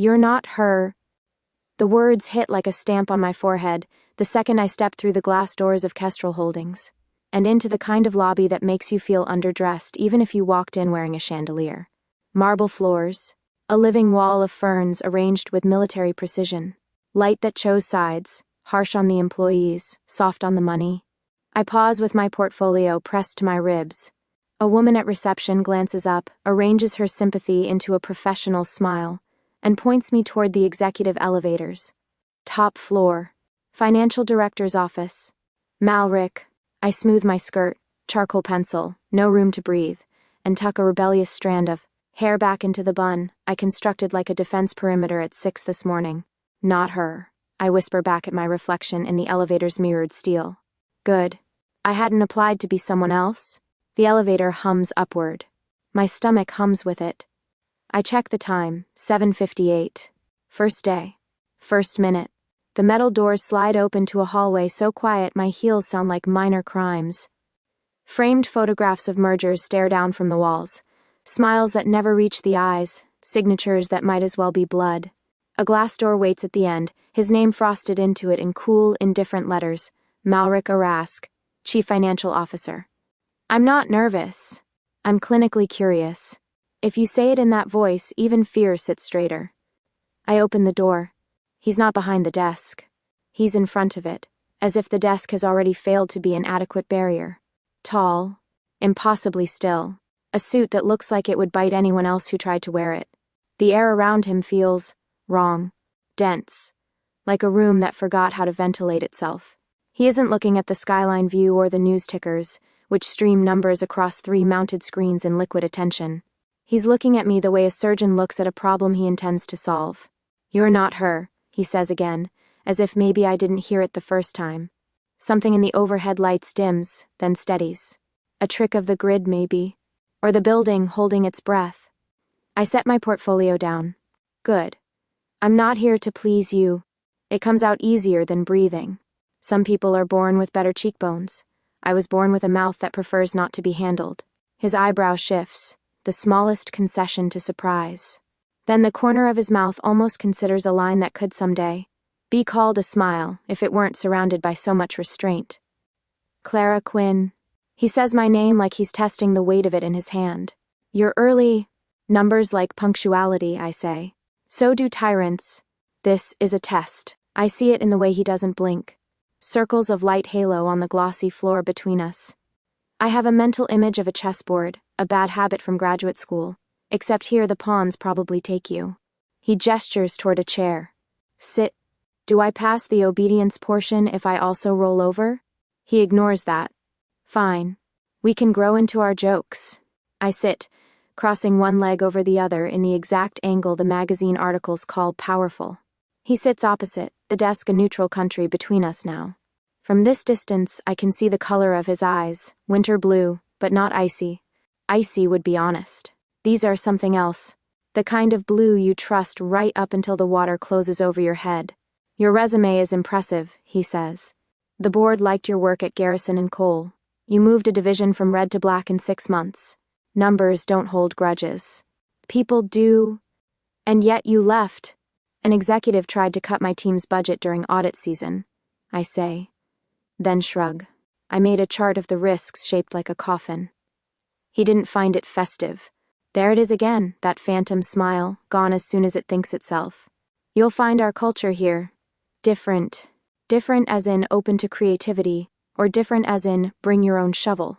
You're not her. The words hit like a stamp on my forehead the second I stepped through the glass doors of Kestrel Holdings, and into the kind of lobby that makes you feel underdressed even if you walked in wearing a chandelier. Marble floors, a living wall of ferns arranged with military precision, light that chose sides, harsh on the employees, soft on the money. I pause with my portfolio pressed to my ribs. A woman at reception glances up, arranges her sympathy into a professional smile, and points me toward the executive elevators. Top floor. Financial director's office. Malrik. I smooth my skirt, charcoal pencil, no room to breathe, and tuck a rebellious strand of hair back into the bun I constructed like a defense perimeter at 6 this morning. Not her. I whisper back at my reflection in the elevator's mirrored steel. Good. I hadn't applied to be someone else. The elevator hums upward. My stomach hums with it. I check the time, 7:58. First day. First minute. The metal doors slide open to a hallway so quiet my heels sound like minor crimes. Framed photographs of mergers stare down from the walls. Smiles that never reach the eyes, signatures that might as well be blood. A glass door waits at the end, his name frosted into it in cool, indifferent letters. Malrik Rask, Chief Financial Officer. I'm not nervous. I'm clinically curious. If you say it in that voice, even fear sits straighter. I open the door. He's not behind the desk. He's in front of it, as if the desk has already failed to be an adequate barrier. Tall, impossibly still, a suit that looks like it would bite anyone else who tried to wear it. The air around him feels wrong, dense, like a room that forgot how to ventilate itself. He isn't looking at the skyline view or the news tickers, which stream numbers across 3 mounted screens in liquid attention. He's looking at me the way a surgeon looks at a problem he intends to solve. You're not her, he says again, as if maybe I didn't hear it the first time. Something in the overhead lights dims, then steadies. A trick of the grid, maybe. Or the building holding its breath. I set my portfolio down. Good. I'm not here to please you. It comes out easier than breathing. Some people are born with better cheekbones. I was born with a mouth that prefers not to be handled. His eyebrow shifts, the smallest concession to surprise. Then the corner of his mouth almost considers a line that could someday be called a smile if it weren't surrounded by so much restraint. Clara Quinn. He says my name like he's testing the weight of it in his hand. You're early. Numbers like punctuality, I say. So do tyrants. This is a test. I see it in the way he doesn't blink. Circles of light halo on the glossy floor between us. I have a mental image of a chessboard, a bad habit from graduate school, except here the pawns probably take you. He gestures toward a chair. Sit. Do I pass the obedience portion if I also roll over? He ignores that. Fine. We can grow into our jokes. I sit, crossing one leg over the other in the exact angle the magazine articles call powerful. He sits opposite, the desk a neutral country between us now. From this distance, I can see the color of his eyes, winter blue, but not icy. Icy would be honest. These are something else. The kind of blue you trust right up until the water closes over your head. Your resume is impressive, he says. The board liked your work at Garrison and Cole. You moved a division from red to black in 6 months. Numbers don't hold grudges. People do. And yet you left. An executive tried to cut my team's budget during audit season, I say. Then shrug. I made a chart of the risks shaped like a coffin. He didn't find it festive. There it is again, that phantom smile, gone as soon as it thinks itself. You'll find our culture here. Different. Different as in open to creativity, or different as in bring your own shovel.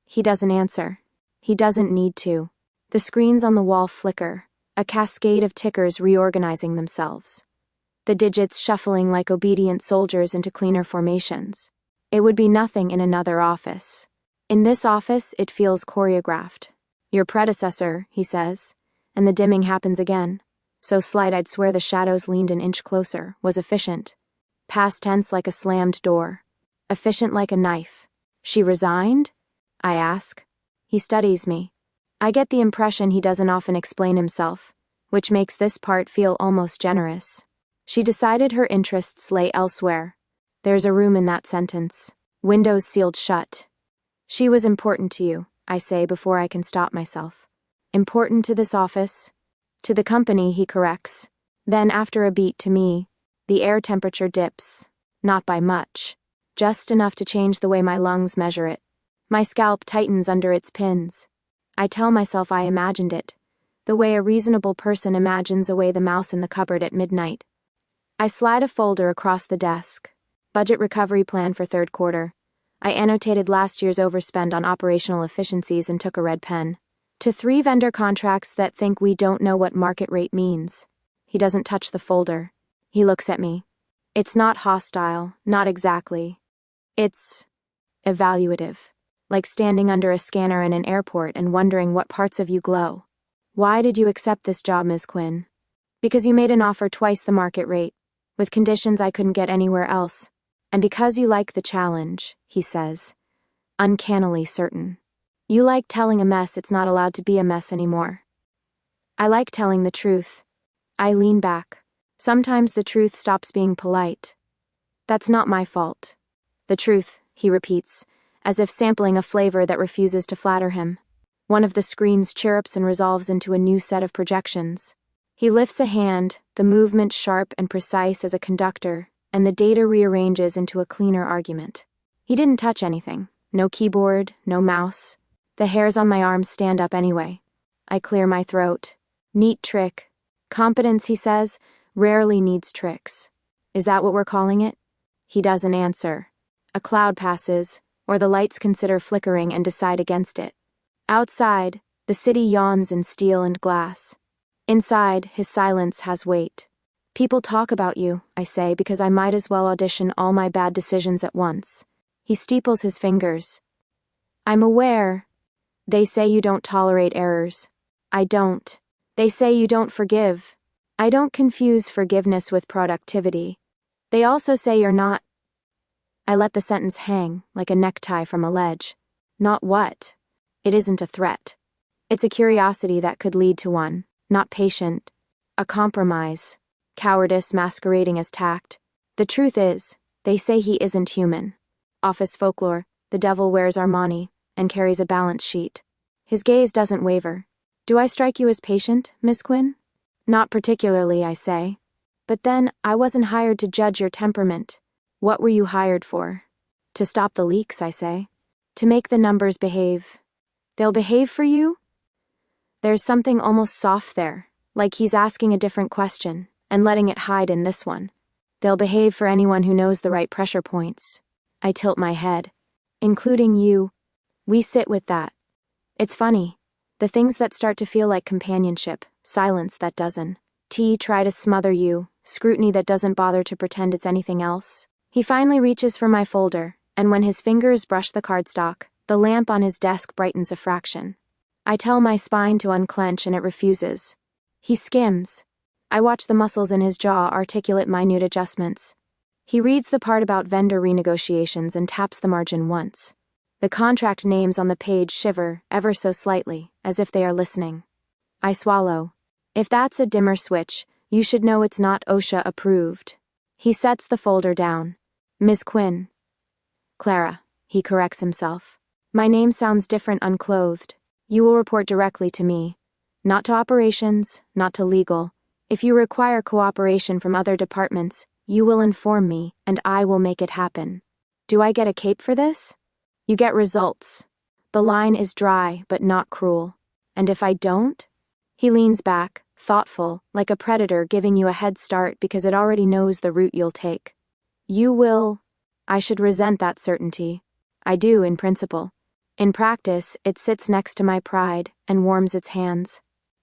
He doesn't answer. He doesn't need to. The screens on the wall flicker, a cascade of tickers reorganizing themselves. The digits shuffling like obedient soldiers into cleaner formations. It would be nothing in another office. In this office, it feels choreographed. Your predecessor, he says, and the dimming happens again. So slight I'd swear the shadows leaned an inch closer, was efficient. Past tense like a slammed door. Efficient like a knife. She resigned? I ask. He studies me. I get the impression he doesn't often explain himself, which makes this part feel almost generous. She decided her interests lay elsewhere. There's a room in that sentence. Windows sealed shut. She was important to you, I say before I can stop myself. Important to this office? To the company, he corrects. Then after a beat to me, the air temperature dips. Not by much. Just enough to change the way my lungs measure it. My scalp tightens under its pins. I tell myself I imagined it, the way a reasonable person imagines away the mouse in the cupboard at midnight. I slide a folder across the desk. Budget recovery plan for third quarter. I annotated last year's overspend on operational efficiencies and took a red pen. To 3 vendor contracts that think we don't know what market rate means. He doesn't touch the folder. He looks at me. It's not hostile, not exactly. It's evaluative. Like standing under a scanner in an airport and wondering what parts of you glow. Why did you accept this job, Ms. Quinn? Because you made an offer twice the market rate, with conditions I couldn't get anywhere else. And because you like the challenge, he says, uncannily certain. You like telling a mess it's not allowed to be a mess anymore. I like telling the truth. I lean back. Sometimes the truth stops being polite. That's not my fault. The truth, he repeats, as if sampling a flavor that refuses to flatter him. One of the screens chirrups and resolves into a new set of projections. He lifts a hand, the movement sharp and precise as a conductor, and the data rearranges into a cleaner argument. He didn't touch anything. No keyboard, no mouse. The hairs on my arms stand up anyway. I clear my throat. Neat trick. Competence, he says, rarely needs tricks. Is that what we're calling it? He doesn't answer. A cloud passes, or the lights consider flickering and decide against it. Outside, the city yawns in steel and glass. Inside, his silence has weight. People talk about you, I say, because I might as well audition all my bad decisions at once. He steeples his fingers. I'm aware. They say you don't tolerate errors. I don't. They say you don't forgive. I don't confuse forgiveness with productivity. They also say you're not. I let the sentence hang, like a necktie from a ledge. Not what? It isn't a threat. It's a curiosity that could lead to one, not patient. A compromise. Cowardice masquerading as tact. The truth is, they say he isn't human. Office folklore, the devil wears Armani, and carries a balance sheet. His gaze doesn't waver. Do I strike you as patient, Miss Quinn? Not particularly, I say. But then, I wasn't hired to judge your temperament. What were you hired for? To stop the leaks, I say. To make the numbers behave. They'll behave for you? There's something almost soft there, like he's asking a different question, and letting it hide in this one. They'll behave for anyone who knows the right pressure points. I tilt my head. Including you. We sit with that. It's funny. The things that start to feel like companionship, silence that doesn't. Try to smother you, scrutiny that doesn't bother to pretend it's anything else. He finally reaches for my folder, and when his fingers brush the cardstock, the lamp on his desk brightens a fraction. I tell my spine to unclench and it refuses. He skims. I watch the muscles in his jaw articulate minute adjustments. He reads the part about vendor renegotiations and taps the margin once. The contract names on the page shiver ever so slightly, as if they are listening. I swallow. If that's a dimmer switch, you should know it's not OSHA approved. He sets the folder down. Ms. Quinn. Clara, he corrects himself. My name sounds different unclothed. You will report directly to me. Not to operations, not to legal. If you require cooperation from other departments, you will inform me, and I will make it happen. Do I get a cape for this? You get results. The line is dry, but not cruel. And if I don't? He leans back, thoughtful, like a predator giving you a head start because it already knows the route you'll take. You will. I should resent that certainty. I do, in principle. In practice, it sits next to my pride and warms its hands.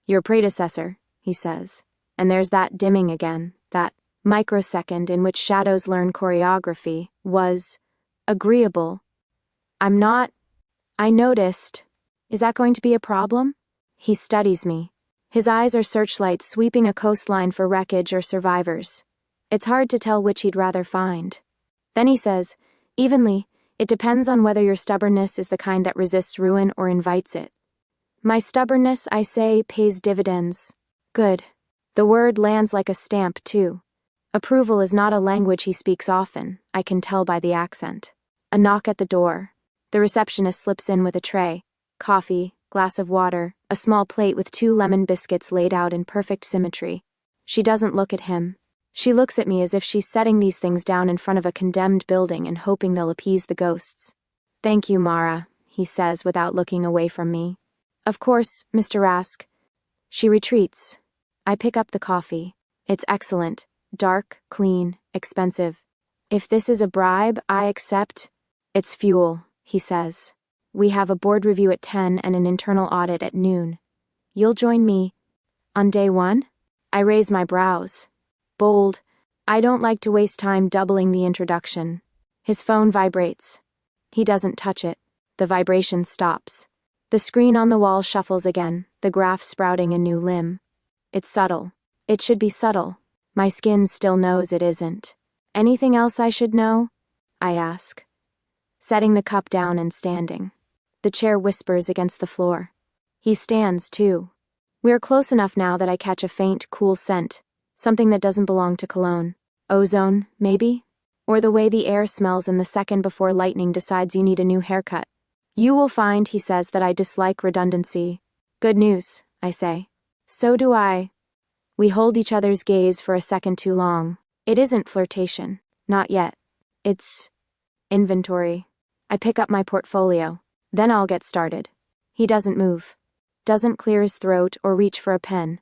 Your predecessor, he says. And there's that dimming again, that microsecond in which shadows learn choreography, was agreeable. I'm not. I noticed. Is that going to be a problem? He studies me. His eyes are searchlights sweeping a coastline for wreckage or survivors. It's hard to tell which he'd rather find. Then he says, evenly, it depends on whether your stubbornness is the kind that resists ruin or invites it. My stubbornness, I say, pays dividends. Good. The word lands like a stamp, too. Approval is not a language he speaks often, I can tell by the accent. A knock at the door. The receptionist slips in with a tray. Coffee, glass of water, a small plate with 2 lemon biscuits laid out in perfect symmetry. She doesn't look at him. She looks at me as if she's setting these things down in front of a condemned building and hoping they'll appease the ghosts. "Thank you, Mara," he says without looking away from me. "Of course, Mr. Rask." She retreats. I pick up the coffee. It's excellent. Dark, clean, expensive. "If this is a bribe, I accept." "It's fuel," he says. "We have a board review at 10 and an internal audit at noon. You'll join me on day 1? I raise my brows. Bold. I don't like to waste time doubling the introduction. His phone vibrates. He doesn't touch it. The vibration stops. The screen on the wall shuffles again, the graph sprouting a new limb. It's subtle. It should be subtle. My skin still knows it isn't. "Anything else I should know?" I ask, setting the cup down and standing. The chair whispers against the floor. He stands, too. We're close enough now that I catch a faint, cool scent, something that doesn't belong to cologne. Ozone, maybe? Or the way the air smells in the second before lightning decides you need a new haircut. "You will find," he says, "that I dislike redundancy." "Good news," I say. "So do I." We hold each other's gaze for a second too long. It isn't flirtation. Not yet. It's inventory. I pick up my portfolio. Then I'll get started. He doesn't move. Doesn't clear his throat or reach for a pen.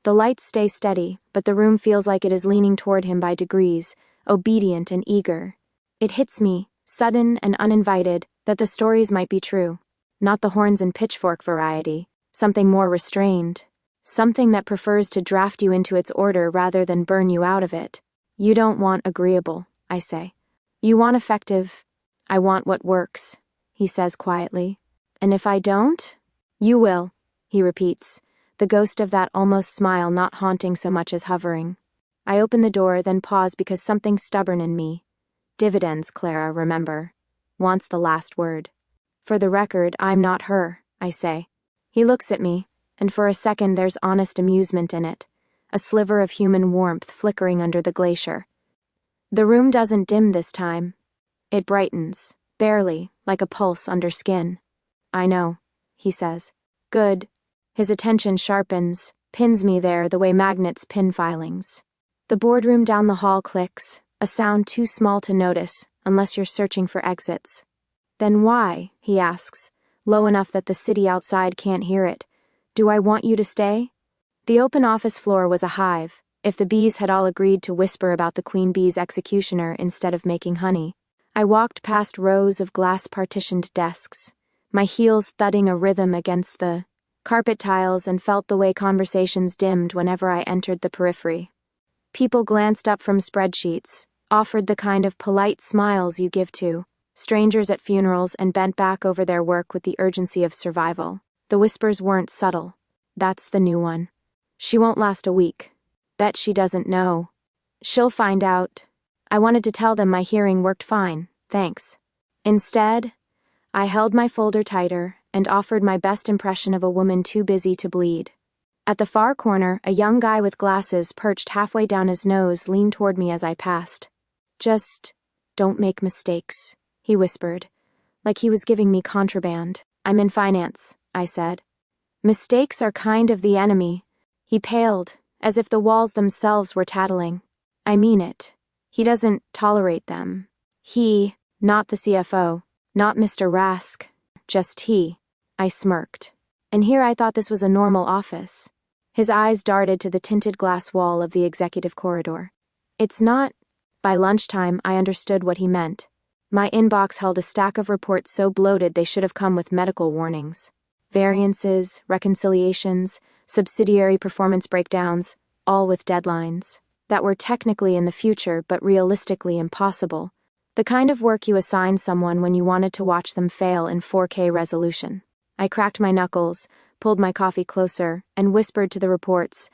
The lights stay steady, but the room feels like it is leaning toward him by degrees, obedient and eager. It hits me, sudden and uninvited, that the stories might be true. Not the horns and pitchfork variety. Something more restrained. Something that prefers to draft you into its order rather than burn you out of it. "You don't want agreeable," I say. "You want effective." "I want what works," he says quietly. "And if I don't?" "You will," he repeats, the ghost of that almost smile not haunting so much as hovering. I open the door, then pause because something stubborn in me, dividends, Clara, remember, wants the last word. "For the record, I'm not her," I say. He looks at me, and for a second there's honest amusement in it, a sliver of human warmth flickering under the glacier. The room doesn't dim this time. It brightens, barely, like a pulse under skin. "I know," he says. "Good." His attention sharpens, pins me there the way magnets pin filings. The boardroom down the hall clicks, a sound too small to notice, unless you're searching for exits. "Then why?" he asks, low enough that the city outside can't hear it. "Do I want you to stay?" The open office floor was a hive, if the bees had all agreed to whisper about the queen bee's executioner instead of making honey. I walked past rows of glass-partitioned desks, my heels thudding a rhythm against the carpet tiles, and felt the way conversations dimmed whenever I entered the periphery. People glanced up from spreadsheets, offered the kind of polite smiles you give to strangers at funerals, and bent back over their work with the urgency of survival. The whispers weren't subtle. "That's the new one. She won't last a week. Bet she doesn't know. She'll find out." I wanted to tell them my hearing worked fine, thanks. Instead, I held my folder tighter and offered my best impression of a woman too busy to bleed. At the far corner, a young guy with glasses perched halfway down his nose leaned toward me as I passed. "Just don't make mistakes," he whispered, like he was giving me contraband. "I'm in finance," I said. "Mistakes are kind of the enemy." He paled, as if the walls themselves were tattling. "I mean it. He doesn't tolerate them. He, not the CFO, not Mr. Rask, just he." I smirked. And here I thought this was a normal office. His eyes darted to the tinted glass wall of the executive corridor. "It's not." By lunchtime, I understood what he meant. My inbox held a stack of reports so bloated they should have come with medical warnings. Variances, reconciliations, subsidiary performance breakdowns, all with deadlines that were technically in the future but realistically impossible. The kind of work you assign someone when you wanted to watch them fail in 4K resolution. I cracked my knuckles, pulled my coffee closer, and whispered to the reports,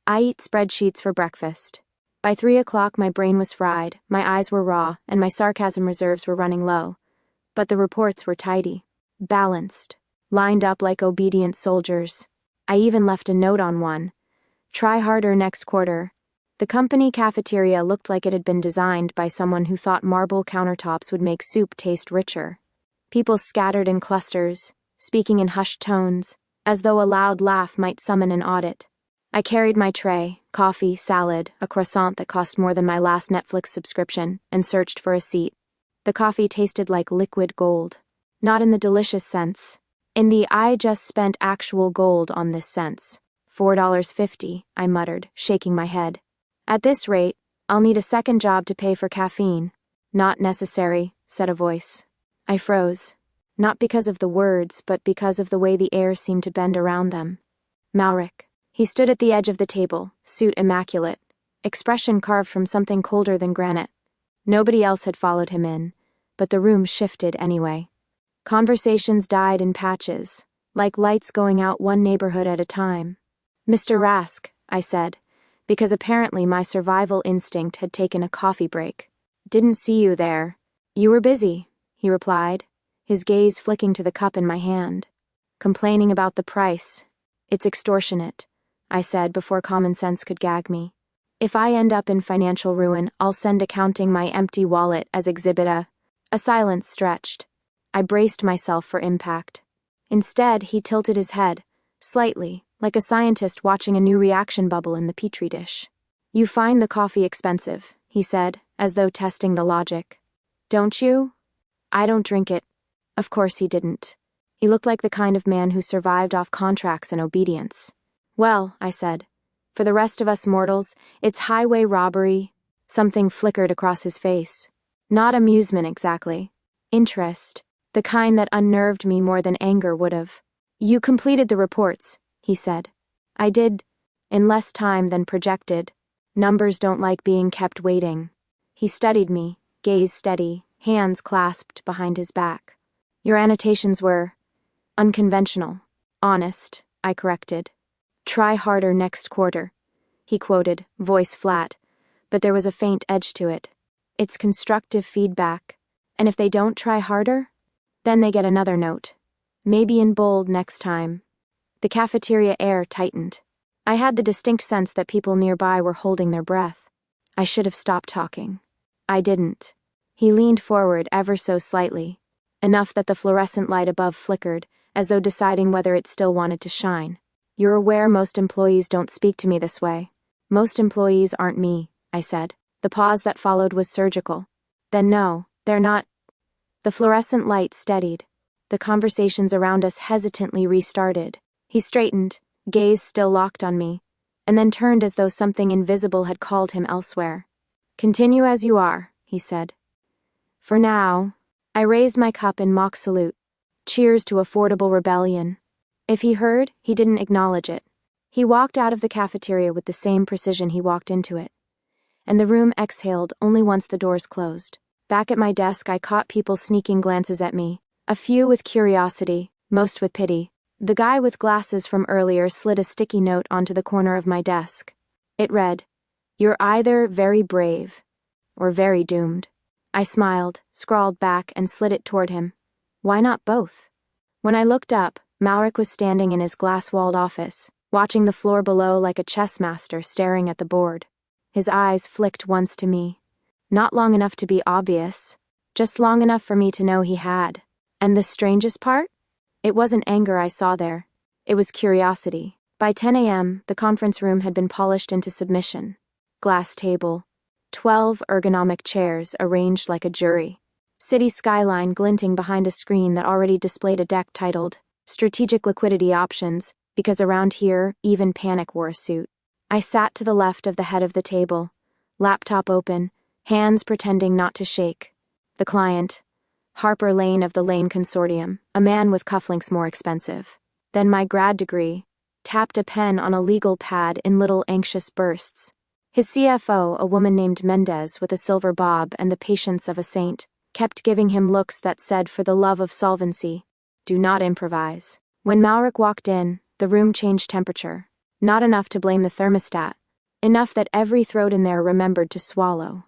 "I eat spreadsheets for breakfast." By 3 o'clock my brain was fried, my eyes were raw, and my sarcasm reserves were running low. But the reports were tidy, balanced, lined up like obedient soldiers. I even left a note on one. "Try harder next quarter." The company cafeteria looked like it had been designed by someone who thought marble countertops would make soup taste richer. People scattered in clusters, speaking in hushed tones, as though a loud laugh might summon an audit. I carried my tray, coffee, salad, a croissant that cost more than my last Netflix subscription, and searched for a seat. The coffee tasted like liquid gold. Not in the delicious sense. In the I just spent actual gold on this sense. $4.50, I muttered, shaking my head. At this rate, I'll need a second job to pay for caffeine. Not necessary, said a voice. I froze. Not because of the words, but because of the way the air seemed to bend around them. Malrik. He stood at the edge of the table, suit immaculate, expression carved from something colder than granite. Nobody else had followed him in, but the room shifted anyway. Conversations died in patches, like lights going out one neighborhood at a time. Mr. Rask, I said, because apparently my survival instinct had taken a coffee break. Didn't see you there. You were busy, he replied, his gaze flicking to the cup in my hand. Complaining about the price. It's extortionate, I said before common sense could gag me. If I end up in financial ruin, I'll send accounting my empty wallet as Exhibit A. A silence stretched. I braced myself for impact. Instead, he tilted his head, slightly, like a scientist watching a new reaction bubble in the petri dish. You find the coffee expensive, he said, as though testing the logic. Don't you? I don't drink it. Of course he didn't. He looked like the kind of man who survived off contracts and obedience. Well, I said, for the rest of us mortals, it's highway robbery. Something flickered across his face. Not amusement exactly. Interest. The kind that unnerved me more than anger would have. You completed the reports, he said. I did, in less time than projected. Numbers don't like being kept waiting. He studied me, gaze steady, hands clasped behind his back. Your annotations were unconventional. Honest, I corrected. Try harder next quarter, he quoted, voice flat, but there was a faint edge to it. It's constructive feedback, and if they don't try harder, then they get another note. Maybe in bold next time. The cafeteria air tightened. I had the distinct sense that people nearby were holding their breath. I should have stopped talking. I didn't. He leaned forward ever so slightly, enough that the fluorescent light above flickered, as though deciding whether it still wanted to shine. You're aware most employees don't speak to me this way. Most employees aren't me, I said. The pause that followed was surgical. Then no, they're not. The fluorescent light steadied. The conversations around us hesitantly restarted. He straightened, gaze still locked on me, and then turned as though something invisible had called him elsewhere. Continue as you are, he said. For now. I raised my cup in mock salute. Cheers to affordable rebellion. If he heard, he didn't acknowledge it. He walked out of the cafeteria with the same precision he walked into it. And the room exhaled only once the doors closed. Back at my desk, I caught people sneaking glances at me, a few with curiosity, most with pity. The guy with glasses from earlier slid a sticky note onto the corner of my desk. It read, "You're either very brave or very doomed." I smiled, scrawled back, and slid it toward him. Why not both? When I looked up, Malrik was standing in his glass-walled office, watching the floor below like a chess master staring at the board. His eyes flicked once to me. Not long enough to be obvious, just long enough for me to know he had. And the strangest part? It wasn't anger I saw there. It was curiosity. By 10 a.m., the conference room had been polished into submission. Glass table. 12 ergonomic chairs arranged like a jury. City skyline glinting behind a screen that already displayed a deck titled Strategic Liquidity Options, because around here, even panic wore a suit. I sat to the left of the head of the table, laptop open, hands pretending not to shake. The client, Harper Lane of the Lane Consortium, a man with cufflinks more expensive than my grad degree, tapped a pen on a legal pad in little anxious bursts. His CFO, a woman named Mendez with a silver bob and the patience of a saint, kept giving him looks that said, for the love of solvency, do not improvise. When Malrik walked in, the room changed temperature. Not enough to blame the thermostat. Enough that every throat in there remembered to swallow.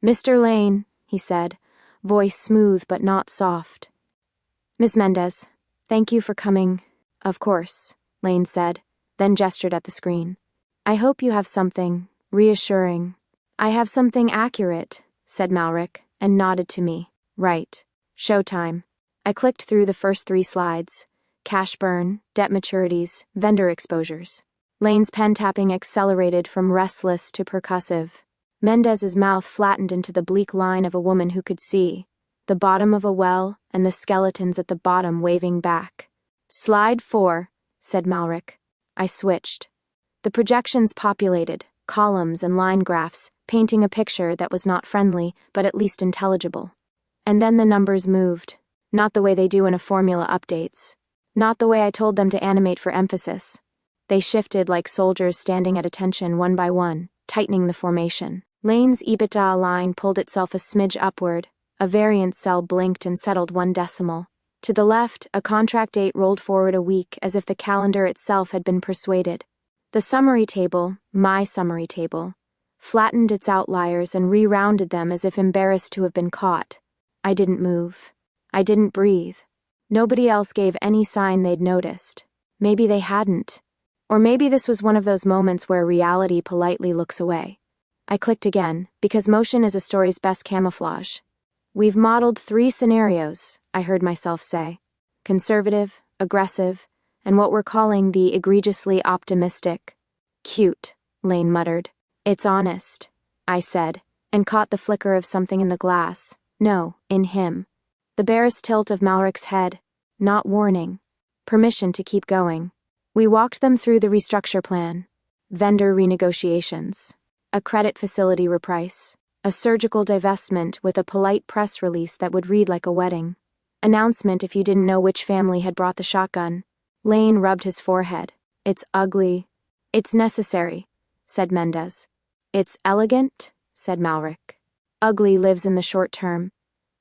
Mr. Lane, he said, voice smooth but not soft. Ms. Mendez, thank you for coming. Of course, Lane said, then gestured at the screen. I hope you have something reassuring. I have something accurate, said Malrik, and nodded to me. Right. Showtime. I clicked through the first 3 slides. Cash burn, debt maturities, vendor exposures. Lane's pen tapping accelerated from restless to percussive. Mendez's mouth flattened into the bleak line of a woman who could see the bottom of a well and the skeletons at the bottom waving back. "Slide 4, said Malrik. I switched. The projections populated, columns and line graphs, painting a picture that was not friendly, but at least intelligible. And then the numbers moved. Not the way they do in a formula updates. Not the way I told them to animate for emphasis. They shifted like soldiers standing at attention one by one, tightening the formation. Lane's EBITDA line pulled itself a smidge upward. A variance cell blinked and settled 1 decimal. To the left, a contract date rolled forward a week as if the calendar itself had been persuaded. The summary table, my summary table, flattened its outliers and re-rounded them as if embarrassed to have been caught. I didn't move. I didn't breathe. Nobody else gave any sign they'd noticed. Maybe they hadn't. Or maybe this was one of those moments where reality politely looks away. I clicked again, because motion is a story's best camouflage. We've modeled 3 scenarios, I heard myself say. Conservative, aggressive, and what we're calling the egregiously optimistic. Cute, Lane muttered. It's honest, I said, and caught the flicker of something in the glass. No, in him. The barest tilt of Malrik's head. Not warning. Permission to keep going. We walked them through the restructure plan. Vendor renegotiations. A credit facility reprice. A surgical divestment with a polite press release that would read like a wedding. Announcement if you didn't know which family had brought the shotgun. Lane rubbed his forehead. It's ugly. It's necessary, said Mendez. It's elegant, said Malrik. Ugly lives in the short term.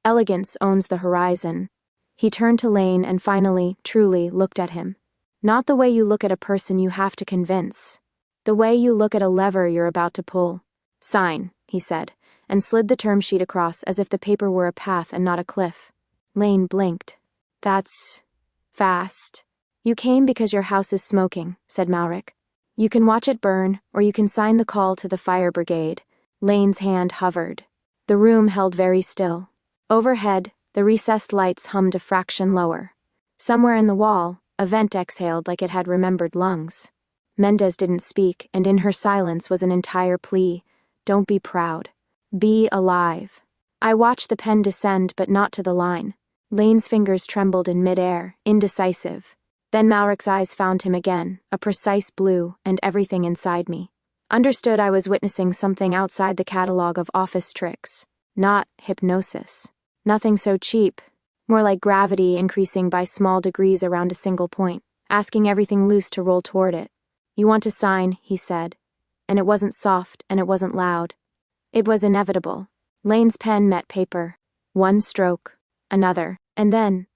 Elegance owns the horizon. He turned to Lane and finally, truly, looked at him. Not the way you look at a person you have to convince. The way you look at a lever you're about to pull. Sign, he said, and slid the term sheet across as if the paper were a path and not a cliff. Lane blinked. That's fast. You came because your house is smoking, said Malrik. You can watch it burn, or you can sign the call to the fire brigade. Lane's hand hovered. The room held very still. Overhead, the recessed lights hummed a fraction lower. Somewhere in the wall, a vent exhaled like it had remembered lungs. Mendez didn't speak, and in her silence was an entire plea. Don't be proud. Be alive. I watched the pen descend, but not to the line. Lane's fingers trembled in midair, indecisive. Then Malrik's eyes found him again, a precise blue, and everything inside me understood I was witnessing something outside the catalog of office tricks. Not hypnosis. Nothing so cheap. More like gravity increasing by small degrees around a single point, asking everything loose to roll toward it. You want to sign, he said. And it wasn't soft, and it wasn't loud. It was inevitable. Lane's pen met paper. One stroke, another, and then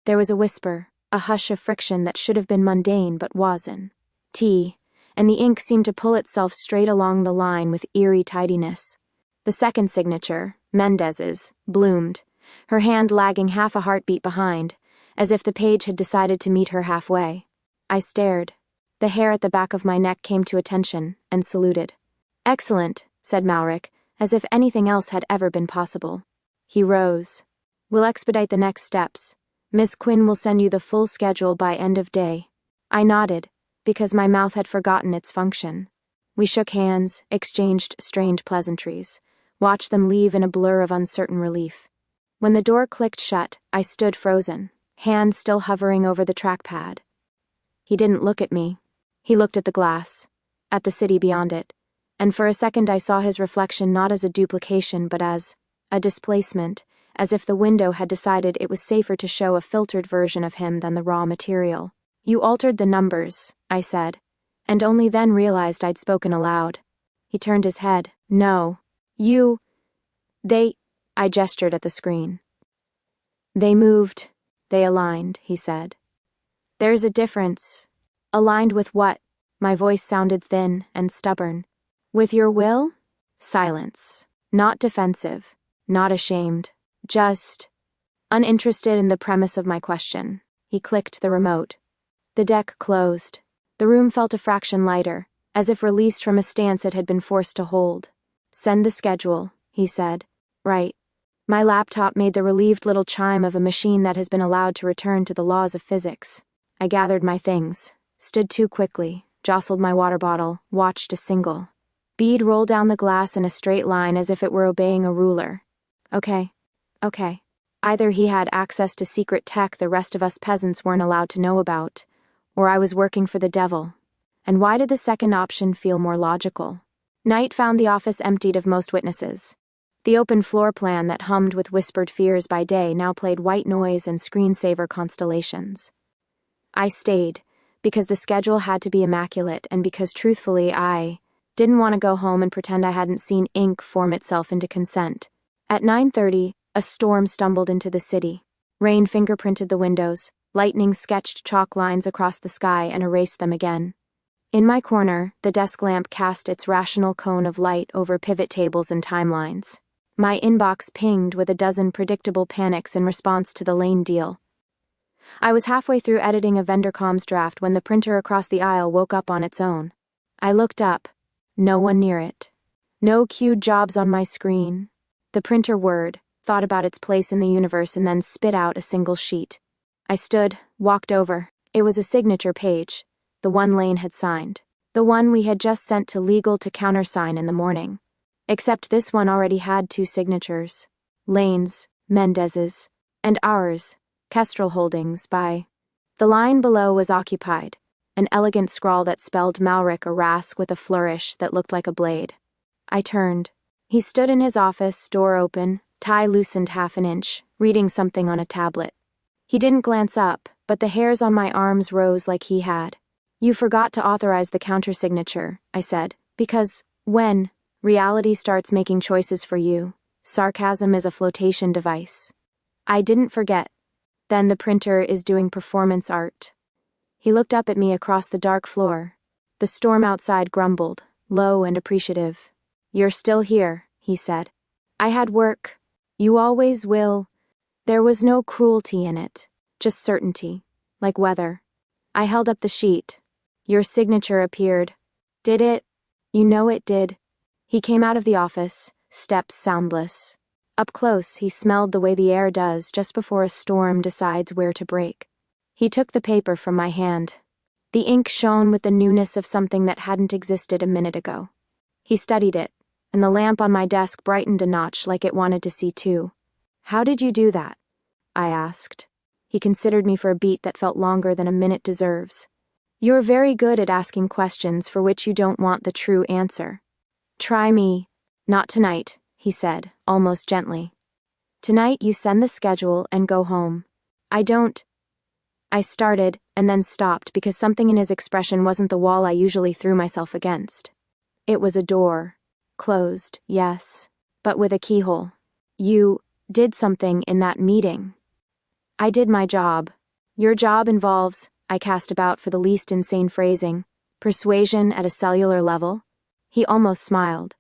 there was a whisper, a hush of friction that should have been mundane but wasn't. T, and the ink seemed to pull itself straight along the line with eerie tidiness. The second signature, Mendez's, bloomed, her hand lagging half a heartbeat behind, as if the page had decided to meet her halfway. I stared. The hair at the back of my neck came to attention, and saluted. Excellent, said Malrik, as if anything else had ever been possible. He rose. We'll expedite the next steps. Miss Quinn will send you the full schedule by end of day. I nodded, because my mouth had forgotten its function. We shook hands, exchanged strained pleasantries, watched them leave in a blur of uncertain relief. When the door clicked shut, I stood frozen, hand still hovering over the trackpad. He didn't look at me. He looked at the glass, at the city beyond it, and for a second I saw his reflection not as a duplication but as a displacement, as if the window had decided it was safer to show a filtered version of him than the raw material. You altered the numbers, I said, and only then realized I'd spoken aloud. He turned his head. No. I gestured at the screen. They moved. They aligned, he said. There's a difference. Aligned with what? My voice sounded thin and stubborn. With your will? Silence. Not defensive. Not ashamed. Just uninterested in the premise of my question. He clicked the remote. The deck closed. The room felt a fraction lighter, as if released from a stance it had been forced to hold. Send the schedule, he said. Right. My laptop made the relieved little chime of a machine that has been allowed to return to the laws of physics. I gathered my things, stood too quickly, jostled my water bottle, watched a single bead roll down the glass in a straight line as if it were obeying a ruler. Okay. Either he had access to secret tech the rest of us peasants weren't allowed to know about, or I was working for the devil. And why did the second option feel more logical? Night found the office emptied of most witnesses. The open floor plan that hummed with whispered fears by day now played white noise and screensaver constellations. I stayed, because the schedule had to be immaculate and because, truthfully, I didn't want to go home and pretend I hadn't seen ink form itself into consent. At 9:30, a storm stumbled into the city. Rain fingerprinted the windows, lightning sketched chalk lines across the sky and erased them again. In my corner, the desk lamp cast its rational cone of light over pivot tables and timelines. My inbox pinged with a dozen predictable panics in response to the Lane deal. I was halfway through editing a vendor comms draft when the printer across the aisle woke up on its own. I looked up. No one near it. No queued jobs on my screen. The printer whirred, thought about its place in the universe, and then spit out a single sheet. I stood, walked over. It was a signature page, the one Lane had signed, the one we had just sent to legal to countersign in the morning. Except this one already had two signatures. Lane's, Mendez's, and ours, Kestrel Holdings, by. The line below was occupied, an elegant scrawl that spelled Malrik Rask with a flourish that looked like a blade. I turned. He stood in his office, door open, tie loosened half an inch, reading something on a tablet. He didn't glance up, but the hairs on my arms rose like he had. You forgot to authorize the countersignature, I said, because, when reality starts making choices for you, sarcasm is a flotation device. I didn't forget. Then the printer is doing performance art. He looked up at me across the dark floor. The storm outside grumbled, low and appreciative. You're still here, he said. I had work. You always will. There was no cruelty in it, just certainty, like weather. I held up the sheet. Your signature appeared. Did it? You know it did. He came out of the office, steps soundless. Up close, he smelled the way the air does just before a storm decides where to break. He took the paper from my hand. The ink shone with the newness of something that hadn't existed a minute ago. He studied it, and the lamp on my desk brightened a notch like it wanted to see too. How did you do that? I asked. He considered me for a beat that felt longer than a minute deserves. You're very good at asking questions for which you don't want the true answer. Try me. Not tonight, he said, almost gently. Tonight you send the schedule and go home. I don't. I started, and then stopped because something in his expression wasn't the wall I usually threw myself against. It was a door. Closed, yes, but with a keyhole. You did something in that meeting. I did my job. Your job involves, I cast about for the least insane phrasing, persuasion at a cellular level. He almost smiled.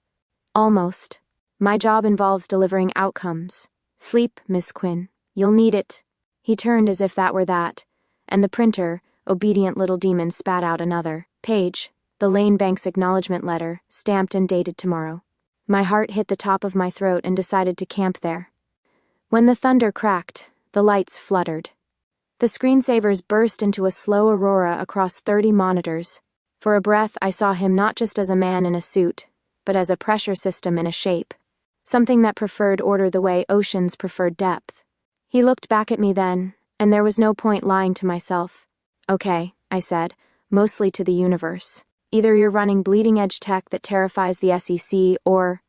Almost. My job involves delivering outcomes. Sleep, Miss Quinn. You'll need it. He turned as if that were that, and the printer, obedient little demon, spat out another page, the Lane Bank's acknowledgement letter, stamped and dated tomorrow. My heart hit the top of my throat and decided to camp there. When the thunder cracked, the lights fluttered. The screensavers burst into a slow aurora across 30 monitors. For a breath, I saw him not just as a man in a suit, but as a pressure system in a shape. Something that preferred order the way oceans preferred depth. He looked back at me then, and there was no point lying to myself. Okay, I said, mostly to the universe. Either you're running bleeding-edge tech that terrifies the SEC, or,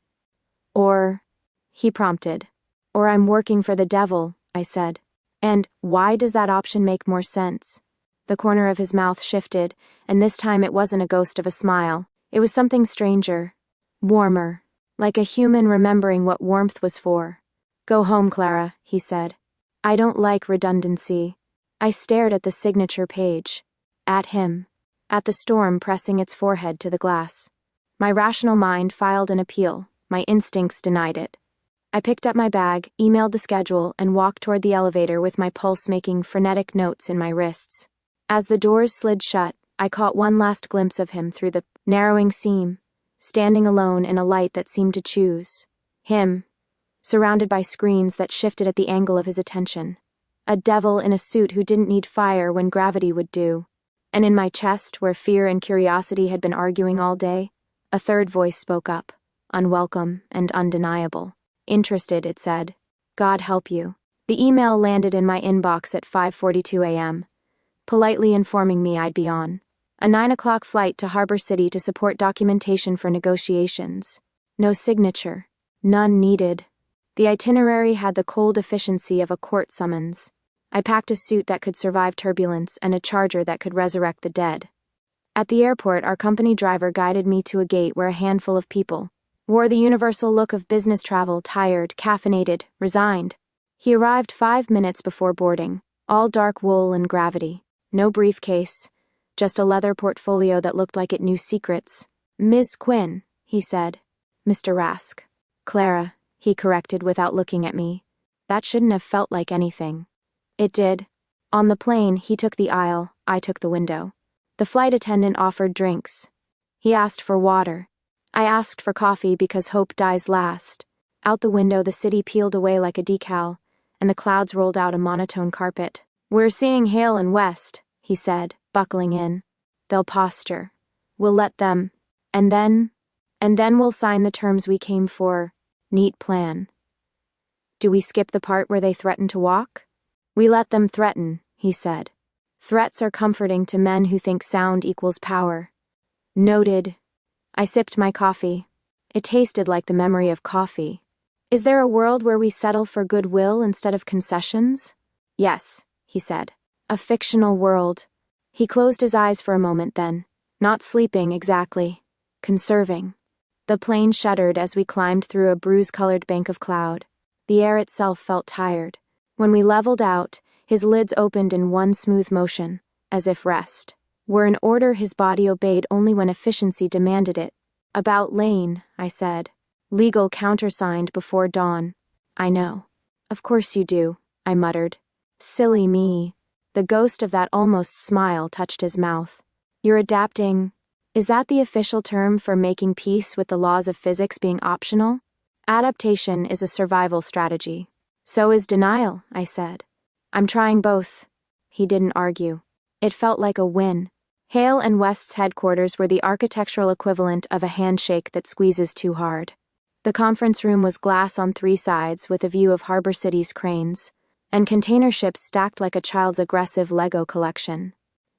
he prompted. Or I'm working for the devil, I said. And why does that option make more sense? The corner of his mouth shifted, and this time it wasn't a ghost of a smile. It was something stranger, warmer, like a human remembering what warmth was for. Go home, Clara, he said. I don't like redundancy. I stared at the signature page. At him. At the storm pressing its forehead to the glass. My rational mind filed an appeal. My instincts denied it. I picked up my bag, emailed the schedule, and walked toward the elevator with my pulse making frenetic notes in my wrists. As the doors slid shut, I caught one last glimpse of him through the narrowing seam, standing alone in a light that seemed to choose. Him, surrounded by screens that shifted at the angle of his attention. A devil in a suit who didn't need fire when gravity would do. And in my chest, where fear and curiosity had been arguing all day, a third voice spoke up, unwelcome and undeniable. Interested, it said. God help you. The email landed in my inbox at 5:42 a.m., politely informing me I'd be on a 9 o'clock flight to Harbor City to support documentation for negotiations. No signature. None needed. The itinerary had the cold efficiency of a court summons. I packed a suit that could survive turbulence and a charger that could resurrect the dead. At the airport, our company driver guided me to a gate where a handful of people wore the universal look of business travel, tired, caffeinated, resigned. He arrived 5 minutes before boarding, all dark wool and gravity. No briefcase, just a leather portfolio that looked like it knew secrets. Ms. Quinn, he said. Mr. Rask. Clara, he corrected without looking at me. That shouldn't have felt like anything. It did. On the plane, he took the aisle, I took the window. The flight attendant offered drinks. He asked for water. I asked for coffee because hope dies last. Out the window, the city peeled away like a decal, and the clouds rolled out a monotone carpet. We're seeing Hale and West, he said, buckling in. They'll posture. We'll let them. And then we'll sign the terms we came for. Neat plan. Do we skip the part where they threaten to walk? We let them threaten, he said. Threats are comforting to men who think sound equals power. Noted. I sipped my coffee. It tasted like the memory of coffee. Is there a world where we settle for goodwill instead of concessions? Yes, he said. A fictional world. He closed his eyes for a moment then. Not sleeping exactly. Conserving. The plane shuddered as we climbed through a bruise-colored bank of cloud. The air itself felt tired. When we leveled out, his lids opened in one smooth motion, as if rest were an order his body obeyed only when efficiency demanded it. About Lane, I said. Legal countersigned before dawn. I know. Of course you do, I muttered. Silly me. The ghost of that almost smile touched his mouth. You're adapting. Is that the official term for making peace with the laws of physics being optional? Adaptation is a survival strategy. So is denial, I said. I'm trying both. He didn't argue. It felt like a win. Hale and West's headquarters were the architectural equivalent of a handshake that squeezes too hard. The conference room was glass on 3 sides with a view of Harbor City's cranes, and container ships stacked like a child's aggressive Lego collection.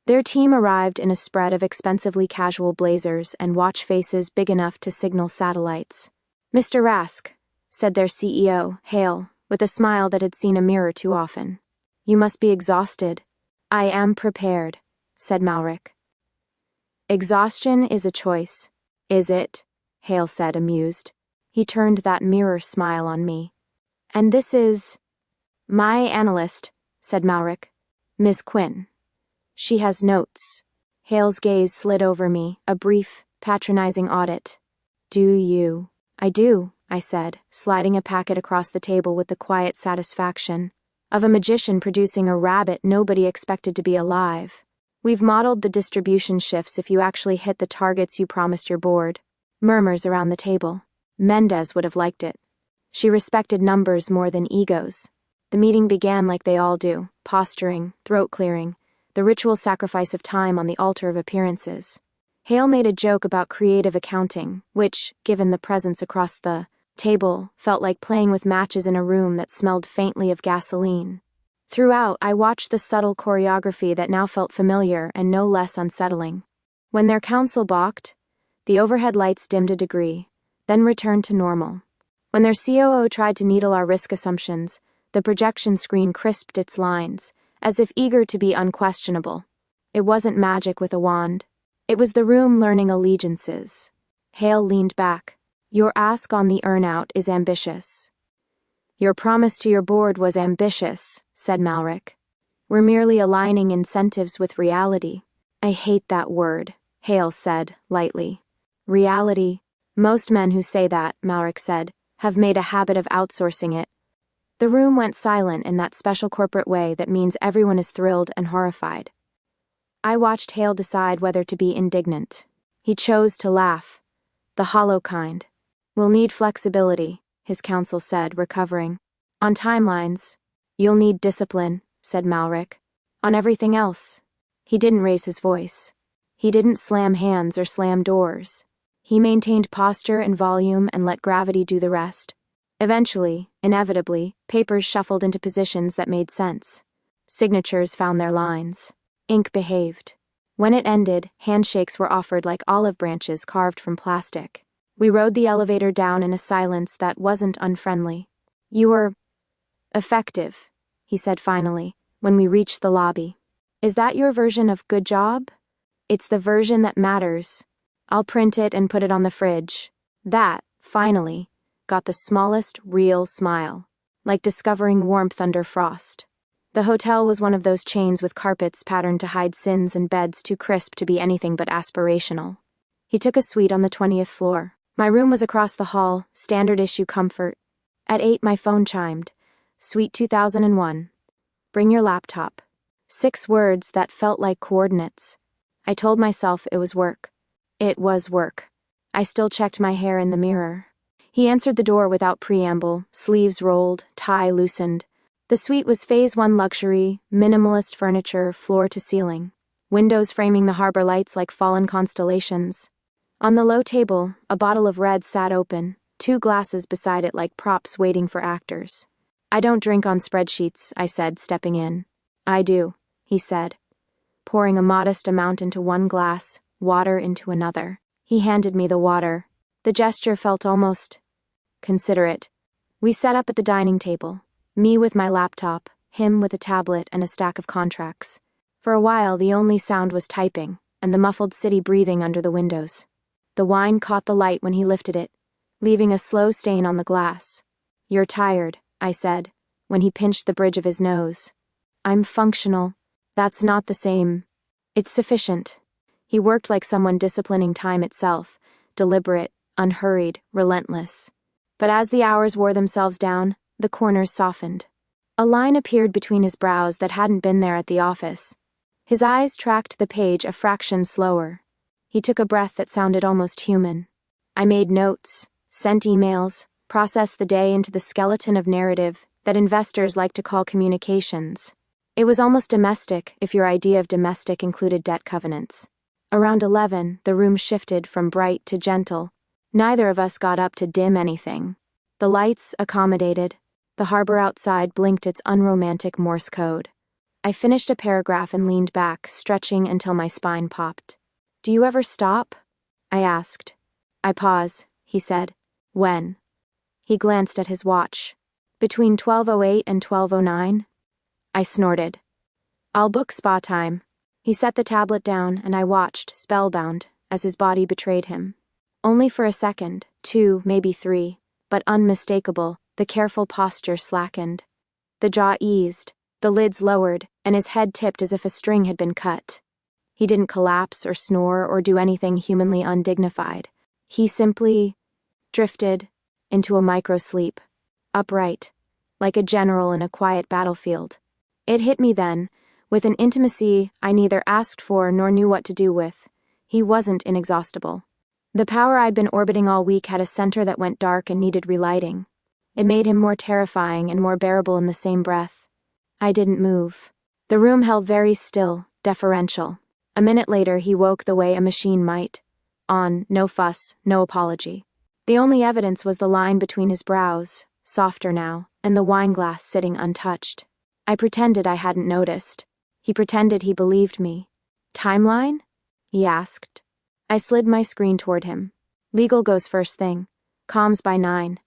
Their team arrived in a spread of expensively casual blazers and watch faces big enough to signal satellites. Mr. Rask, said their CEO, Hale, with a smile that had seen a mirror too often. You must be exhausted. I am prepared, said Malrik. Exhaustion is a choice. Is it? Hale said, amused. He turned that mirror smile on me. And this is... My analyst, said Malrik. Ms. Quinn. She has notes. Hale's gaze slid over me, a brief, patronizing audit. Do you? I do, I said, sliding a packet across the table with the quiet satisfaction of a magician producing a rabbit nobody expected to be alive. We've modeled the distribution shifts if you actually hit the targets you promised your board. Murmurs around the table. Mendez would have liked it. She respected numbers more than egos. The meeting began like they all do, posturing, throat-clearing, the ritual sacrifice of time on the altar of appearances. Hale made a joke about creative accounting, which, given the presence across the table, felt like playing with matches in a room that smelled faintly of gasoline. Throughout, I watched the subtle choreography that now felt familiar and no less unsettling. When their counsel balked, the overhead lights dimmed a degree, then returned to normal. When their COO tried to needle our risk assumptions, the projection screen crisped its lines, as if eager to be unquestionable. It wasn't magic with a wand. It was the room learning allegiances. Hale leaned back. Your ask on the earnout is ambitious. Your promise to your board was ambitious, said Malrik. We're merely aligning incentives with reality. I hate that word, Hale said, lightly. Reality. Most men who say that, Malrik said, have made a habit of outsourcing it. The room went silent in that special corporate way that means everyone is thrilled and horrified. I watched Hale decide whether to be indignant. He chose to laugh. The hollow kind. We'll need flexibility, his counsel said, recovering. On timelines. You'll need discipline, said Malrik. On everything else. He didn't raise his voice. He didn't slam hands or slam doors. He maintained posture and volume and let gravity do the rest. Eventually, inevitably, papers shuffled into positions that made sense. Signatures found their lines. Ink behaved. When it ended, handshakes were offered like olive branches carved from plastic. We rode the elevator down in a silence that wasn't unfriendly. "You were effective," he said finally, when we reached the lobby. "Is that your version of good job?" "It's the version that matters. I'll print it and put it on the fridge." That, finally, got the smallest real smile, like discovering warmth under frost. The hotel was one of those chains with carpets patterned to hide sins and beds too crisp to be anything but aspirational. He took a suite on the 20th floor. My room was across the hall, standard issue comfort. At 8 my phone chimed. Suite 2001. "Bring your laptop." 6 words that felt like coordinates. I told myself it was work. It was work. I still checked my hair in the mirror. He answered the door without preamble, sleeves rolled, tie loosened. The suite was Phase 1 luxury, minimalist furniture, floor to ceiling. Windows framing the harbor lights like fallen constellations. On the low table, a bottle of red sat open, 2 glasses beside it like props waiting for actors. "I don't drink on spreadsheets," I said, stepping in. "I do," he said, pouring a modest amount into one glass, water into another. He handed me the water. The gesture felt almost considerate. We sat up at the dining table. Me with my laptop, him with a tablet and a stack of contracts. For a while, the only sound was typing, and the muffled city breathing under the windows. The wine caught the light when he lifted it, leaving a slow stain on the glass. "You're tired," I said, when he pinched the bridge of his nose. "I'm functional." "That's not the same." "It's sufficient." He worked like someone disciplining time itself, deliberate, unhurried, relentless. But as the hours wore themselves down, the corners softened. A line appeared between his brows that hadn't been there at the office. His eyes tracked the page a fraction slower. He took a breath that sounded almost human. I made notes, sent emails, processed the day into the skeleton of narrative that investors like to call communications. It was almost domestic, if your idea of domestic included debt covenants. Around 11, the room shifted from bright to gentle. Neither of us got up to dim anything. The lights accommodated. The harbor outside blinked its unromantic Morse code. I finished a paragraph and leaned back, stretching until my spine popped. "Do you ever stop?" I asked. "I pause," he said. "When?" He glanced at his watch. "Between 12:08 and 12:09? I snorted. "I'll book spa time." He set the tablet down, and I watched, spellbound, as his body betrayed him. Only for a second, 2, maybe 3, but unmistakable, the careful posture slackened. The jaw eased, the lids lowered, and his head tipped as if a string had been cut. He didn't collapse or snore or do anything humanly undignified. He simply drifted into a micro-sleep, upright, like a general in a quiet battlefield. It hit me then, with an intimacy I neither asked for nor knew what to do with. He wasn't inexhaustible. The power I'd been orbiting all week had a center that went dark and needed relighting. It made him more terrifying and more bearable in the same breath. I didn't move. The room held very still, deferential. A minute later, he woke the way a machine might. On, no fuss, no apology. The only evidence was the line between his brows, softer now, and the wineglass sitting untouched. I pretended I hadn't noticed. He pretended he believed me. "Timeline?" he asked. I slid my screen toward him. "Legal goes first thing. Comms by 9.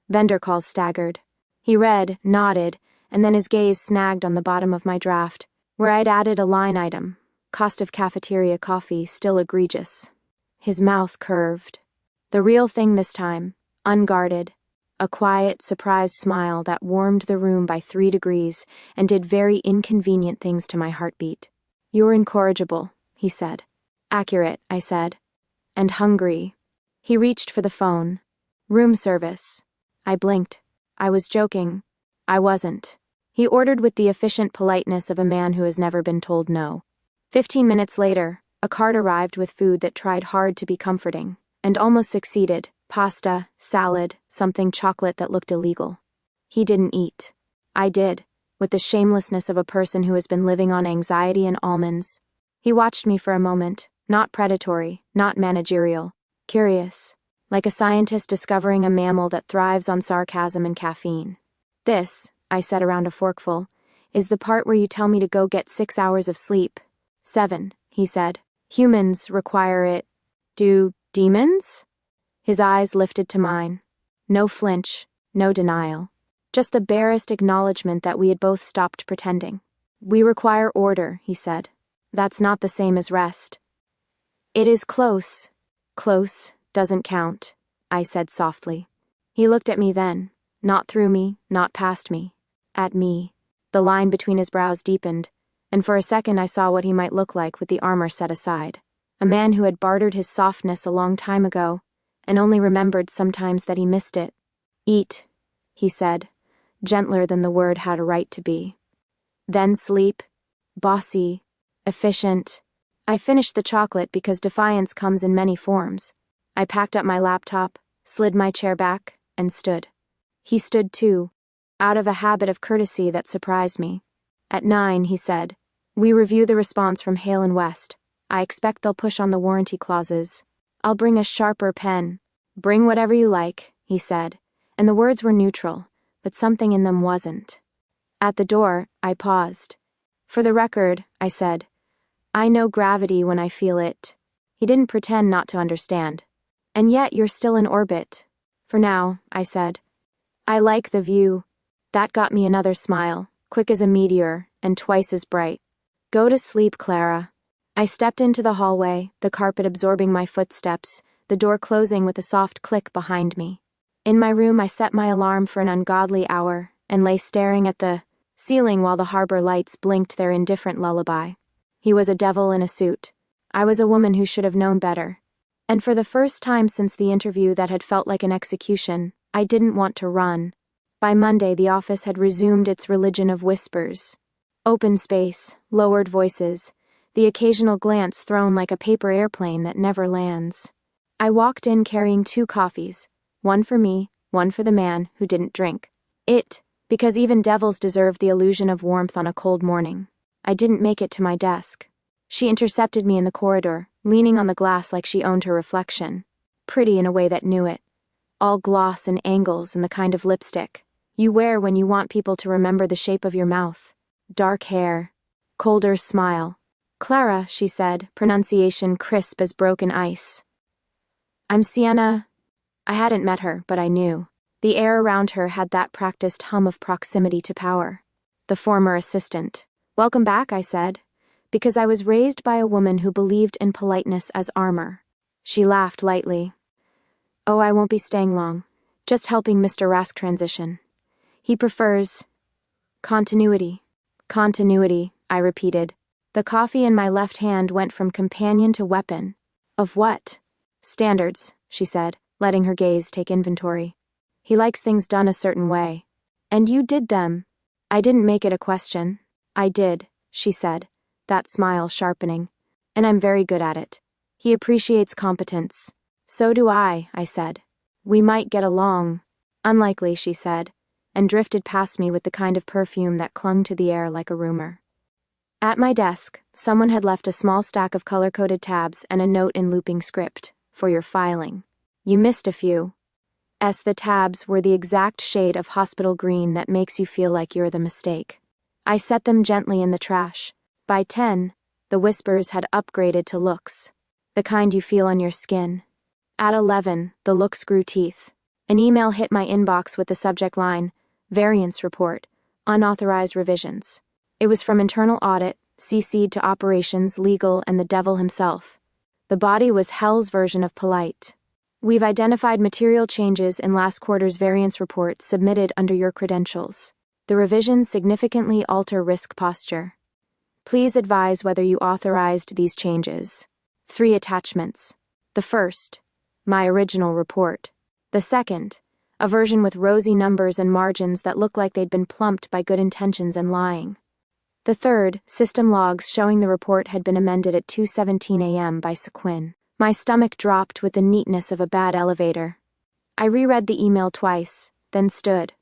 Vendor calls staggered." He read, nodded, and then his gaze snagged on the bottom of my draft, where I'd added a line item. Cost of cafeteria coffee still egregious. His mouth curved. The real thing this time, unguarded. A quiet, surprised smile that warmed the room by 3 degrees and did very inconvenient things to my heartbeat. "You're incorrigible," he said. "Accurate," I said. "And hungry." He reached for the phone. "Room service." I blinked. I was joking. I wasn't. He ordered with the efficient politeness of a man who has never been told no. 15 minutes later, a cart arrived with food that tried hard to be comforting, and almost succeeded. Pasta, salad, something chocolate that looked illegal. He didn't eat. I did, with the shamelessness of a person who has been living on anxiety and almonds. He watched me for a moment, not predatory, not managerial, curious, like a scientist discovering a mammal that thrives on sarcasm and caffeine. "This," I said around a forkful, "is the part where you tell me to go get 6 hours of sleep." 7, he said. "Humans require it. Do demons?" His eyes lifted to mine. No flinch, no denial. Just the barest acknowledgement that we had both stopped pretending. "We require order," he said. "That's not the same as rest." "It is close." "Close doesn't count," I said softly. He looked at me then, not through me, not past me. At me. The line between his brows deepened, and for a second I saw what he might look like with the armor set aside. A man who had bartered his softness a long time ago, and only remembered sometimes that he missed it. "Eat," he said, gentler than the word had a right to be. "Then sleep. Bossy. Efficient." I finished the chocolate because defiance comes in many forms. I packed up my laptop, slid my chair back, and stood. He stood too, out of a habit of courtesy that surprised me. At 9, he said, "We review the response from Hale and West. I expect they'll push on the warranty clauses. I'll bring a sharper pen." "Bring whatever you like," he said, and the words were neutral, but something in them wasn't. At the door, I paused. "For the record," I said, "I know gravity when I feel it." He didn't pretend not to understand. "And yet you're still in orbit." "For now," I said. "I like the view." That got me another smile, quick as a meteor, and twice as bright. "Go to sleep, Clara." I stepped into the hallway, the carpet absorbing my footsteps, the door closing with a soft click behind me. In my room I set my alarm for an ungodly hour, and lay staring at the ceiling while the harbor lights blinked their indifferent lullaby. He was a devil in a suit. I was a woman who should have known better. And for the first time since the interview that had felt like an execution, I didn't want to run. By Monday the office had resumed its religion of whispers. Open space, lowered voices, the occasional glance thrown like a paper airplane that never lands. I walked in carrying 2 coffees, one for me, one for the man who didn't drink. Because even devils deserve the illusion of warmth on a cold morning. I didn't make it to my desk. She intercepted me in the corridor, leaning on the glass like she owned her reflection. Pretty in a way that knew it. All gloss and angles and the kind of lipstick you wear when you want people to remember the shape of your mouth. Dark hair. Colder smile. "Clara," she said, pronunciation crisp as broken ice. "I'm Sienna." I hadn't met her, but I knew. The air around her had that practiced hum of proximity to power. The former assistant. "Welcome back," I said, because I was raised by a woman who believed in politeness as armor. She laughed lightly. "Oh, I won't be staying long. Just helping Mr. Rask transition. He prefers continuity." "Continuity," I repeated. The coffee in my left hand went from companion to weapon. "Of what?" "Standards," she said, letting her gaze take inventory. "He likes things done a certain way. And you did them." I didn't make it a question. "I did," she said, that smile sharpening. "And I'm very good at it. He appreciates competence." "So do I said. "We might get along." "Unlikely," she said, and drifted past me with the kind of perfume that clung to the air like a rumor. At my desk, someone had left a small stack of color-coded tabs and a note in looping script, "For your filing. You missed a few." The tabs were the exact shade of hospital green that makes you feel like you're the mistake. I set them gently in the trash. By 10, the whispers had upgraded to looks, the kind you feel on your skin. At 11, the looks grew teeth. An email hit my inbox with the subject line, "Variance Report, Unauthorized Revisions." It was from Internal Audit, CC'd to Operations, Legal, and the devil himself. The body was hell's version of polite. "We've identified material changes in last quarter's variance report submitted under your credentials. The revisions significantly alter risk posture. Please advise whether you authorized these changes." 3 attachments. The first, my original report. The second, a version with rosy numbers and margins that looked like they'd been plumped by good intentions and lying. The third, system logs showing the report had been amended at 2:17 a.m. by Quinn. My stomach dropped with the neatness of a bad elevator. I reread the email twice, then stood,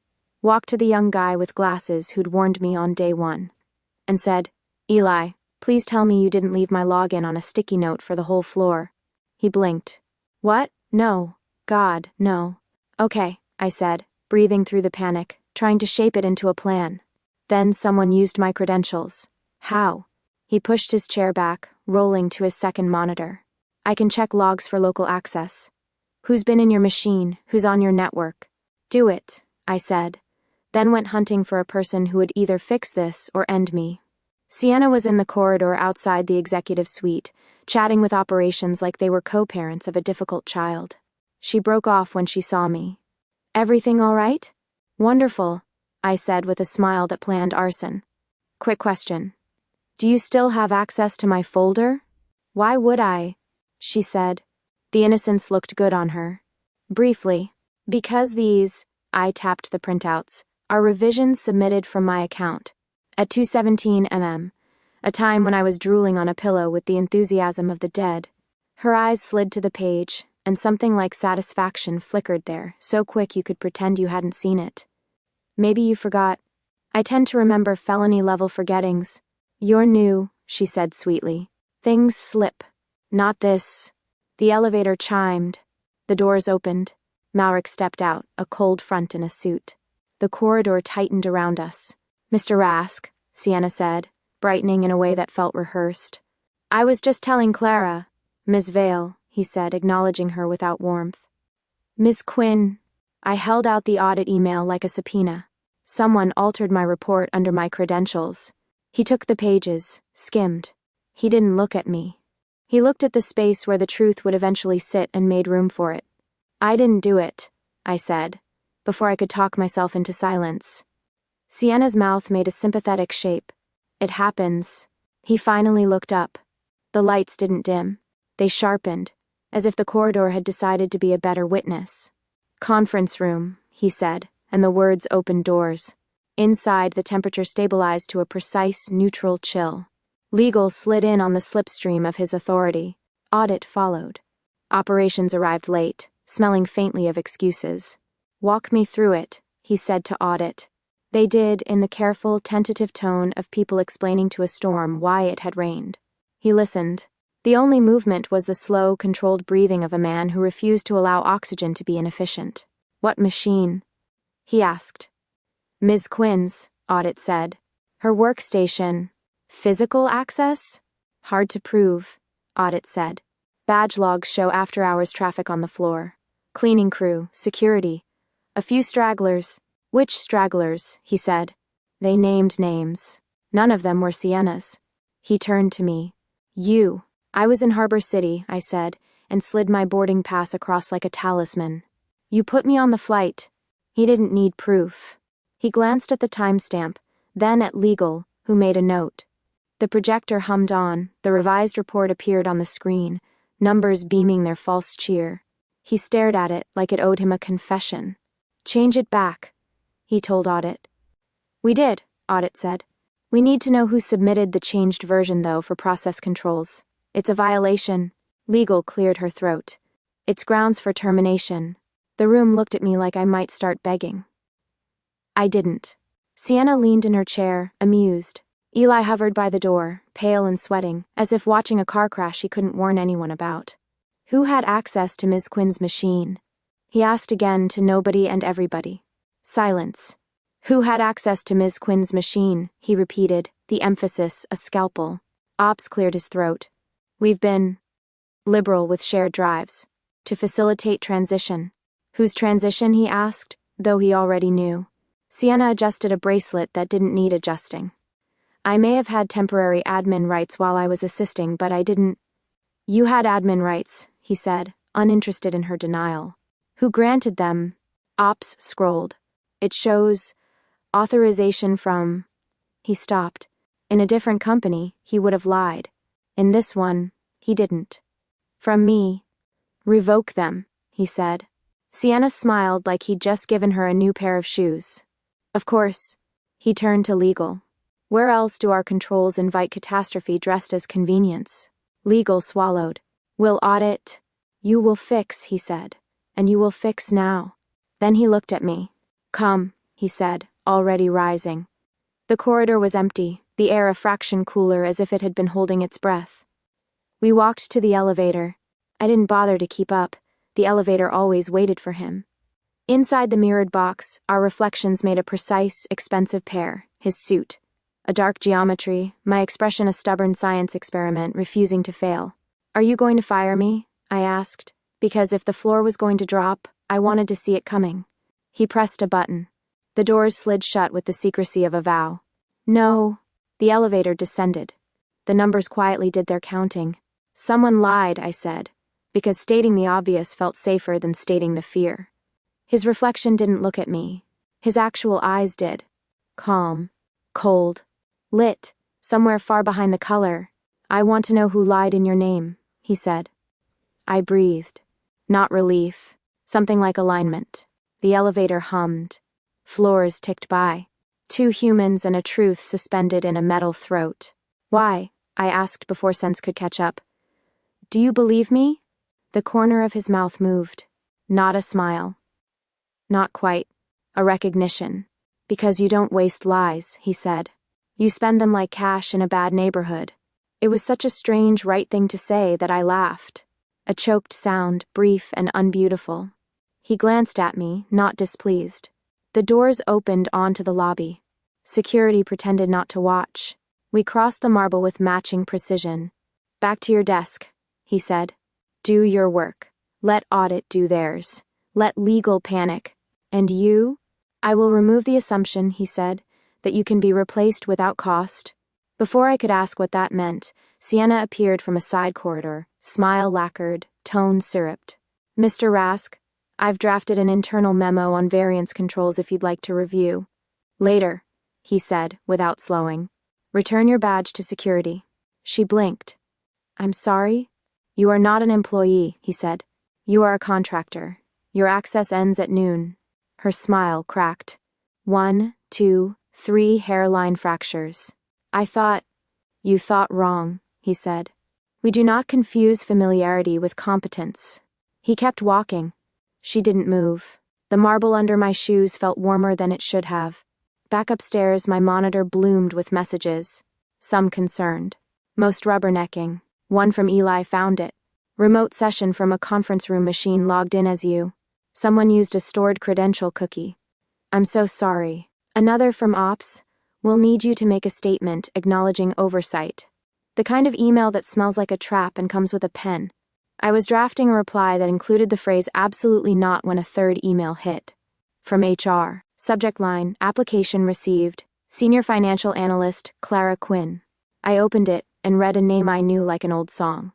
walked to the young guy with glasses who'd warned me on day 1, and said, "Eli, Please tell me you didn't leave my login on a sticky note for the whole floor. He blinked. What? No. God, no. Okay, I said, breathing through the panic, trying to shape it into a plan. Then someone used my credentials. How? He pushed his chair back, rolling to his second monitor. I can check logs for local access. Who's been in your machine? Who's on your network? Do it, I said, then went hunting for a person who would either fix this or end me. Sienna was in the corridor outside the executive suite, chatting with operations like they were co-parents of a difficult child. She broke off when she saw me. Everything all right? Wonderful, I said with a smile that planned arson. Quick question. Do you still have access to my folder? Why would I? She said. The innocence looked good on her. Briefly. Because these, I tapped the printouts, are revisions submitted from my account. At 2:17 m.m., a time when I was drooling on a pillow with the enthusiasm of the dead. Her eyes slid to the page, and something like satisfaction flickered there, so quick you could pretend you hadn't seen it. Maybe you forgot. I tend to remember felony-level forgettings. You're new, she said sweetly. Things slip. Not this. The elevator chimed. The doors opened. Malrik stepped out, a cold front in a suit. The corridor tightened around us. Mr. Rask, Sienna said, brightening in a way that felt rehearsed. I was just telling Clara. Ms. Vale, he said, acknowledging her without warmth. Ms. Quinn. I held out the audit email like a subpoena. Someone altered my report under my credentials. He took the pages, skimmed. He didn't look at me. He looked at the space where the truth would eventually sit and made room for it. I didn't do it, I said, before I could talk myself into silence. Sienna's mouth made a sympathetic shape. It happens. He finally looked up. The lights didn't dim. They sharpened, as if the corridor had decided to be a better witness. Conference room, he said, and the words opened doors. Inside, the temperature stabilized to a precise, neutral chill. Legal slid in on the slipstream of his authority. Audit followed. Operations arrived late, smelling faintly of excuses. Walk me through it, he said to Audit. They did, in the careful, tentative tone of people explaining to a storm why it had rained. He listened. The only movement was the slow, controlled breathing of a man who refused to allow oxygen to be inefficient. What machine? He asked. Ms. Quinn's, Audit said. Her workstation. Physical access? Hard to prove, Audit said. Badge logs show after-hours traffic on the floor. Cleaning crew, security. A few stragglers. Which stragglers? He said. They named names. None of them were Sienna's. He turned to me. You. I was in Harbor City, I said, and slid my boarding pass across like a talisman. You put me on the flight. He didn't need proof. He glanced at the timestamp, then at Legal, who made a note. The projector hummed on, the revised report appeared on the screen, numbers beaming their false cheer. He stared at it like it owed him a confession. Change it back, he told Audit. We did, Audit said. We need to know who submitted the changed version, though, for process controls. It's a violation. Legal cleared her throat. It's grounds for termination. The room looked at me like I might start begging. I didn't. Sienna leaned in her chair, amused. Eli hovered by the door, pale and sweating, as if watching a car crash he couldn't warn anyone about. Who had access to Ms. Quinn's machine? He asked again to nobody and everybody. Silence. Who had access to Ms. Quinn's machine? He repeated, the emphasis a scalpel. Ops cleared his throat. We've been liberal with shared drives. To facilitate transition. Whose transition, he asked, though he already knew. Sienna adjusted a bracelet that didn't need adjusting. I may have had temporary admin rights while I was assisting, but I didn't. You had admin rights, he said, uninterested in her denial. Who granted them? Ops scrolled. It shows authorization from. He stopped. In a different company, he would have lied. In this one, he didn't. From me. Revoke them, he said. Sienna smiled like he'd just given her a new pair of shoes. Of course. He turned to Legal. Where else do our controls invite catastrophe dressed as convenience? Legal swallowed. We'll audit. You will fix, he said. And you will fix now. Then he looked at me. Come, he said, already rising. The corridor was empty. the air a fraction cooler as if it had been holding its breath. We walked to the elevator. I didn't bother to keep up. The elevator always waited for him. Inside the mirrored box, our reflections made a precise, expensive pair, his suit. A dark geometry, my expression a stubborn science experiment, refusing to fail. "Are you going to fire me?" I asked, because if the floor was going to drop, I wanted to see it coming. He pressed a button. The doors slid shut with the secrecy of a vow. "No." The elevator descended. The numbers quietly did their counting. "Someone lied," I said, because stating the obvious felt safer than stating the fear. His reflection didn't look at me. His actual eyes did. Calm. Cold. Lit. Somewhere far behind the color. "I want to know who lied in your name," he said. I breathed. Not relief. Something like alignment. The elevator hummed. Floors ticked by. 2 humans and a truth suspended in a metal throat. "Why?" I asked before sense could catch up. "Do you believe me?" The corner of his mouth moved. Not a smile. Not quite. A recognition. "Because you don't waste lies," he said. "You spend them like cash in a bad neighborhood." It was such a strange right thing to say that I laughed. A choked sound, brief and unbeautiful. He glanced at me, not displeased. The doors opened onto the lobby. Security pretended not to watch. We crossed the marble with matching precision. "Back to your desk," he said. "Do your work. Let audit do theirs. Let legal panic. And you?" "I will remove the assumption," he said, "that you can be replaced without cost." Before I could ask what that meant, Sienna appeared from a side corridor, smile lacquered, tone syruped. "Mr. Rask, I've drafted an internal memo on variance controls if you'd like to review." "Later," he said, without slowing. "Return your badge to security." She blinked. "I'm sorry?" "You are not an employee," he said. "You are a contractor. Your access ends at noon." Her smile cracked. 1, 2, 3 hairline fractures. You thought wrong," he said. "We do not confuse familiarity with competence." He kept walking. She didn't move. The marble under my shoes felt warmer than it should have. Back upstairs, my monitor bloomed with messages. Some concerned. Most rubbernecking. One from Eli found it. "Remote session from a conference room machine logged in as you. Someone used a stored credential cookie. I'm so sorry." Another from Ops. "We'll need you to make a statement acknowledging oversight." The kind of email that smells like a trap and comes with a pen. I was drafting a reply that included the phrase "absolutely not" when a third email hit. From HR. Subject line, "Application received. Senior Financial Analyst, Clara Quinn." I opened it and read a name I knew like an old song.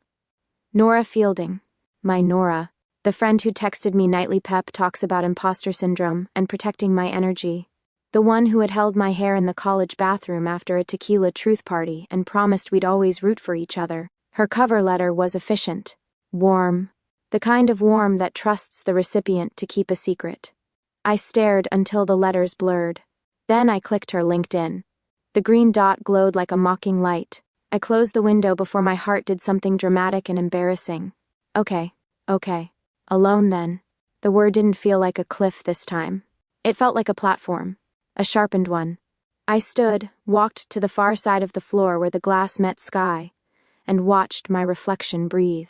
Nora Fielding. My Nora. The friend who texted me nightly pep talks about imposter syndrome and protecting my energy. The one who had held my hair in the college bathroom after a tequila truth party and promised we'd always root for each other. Her cover letter was efficient. Warm. The kind of warm that trusts the recipient to keep a secret. I stared until the letters blurred. Then I clicked her LinkedIn. The green dot glowed like a mocking light. I closed the window before my heart did something dramatic and embarrassing. Okay. Alone then. The word didn't feel like a cliff this time. It felt like a platform. A sharpened one. I stood, walked to the far side of the floor where the glass met sky, and watched my reflection breathe.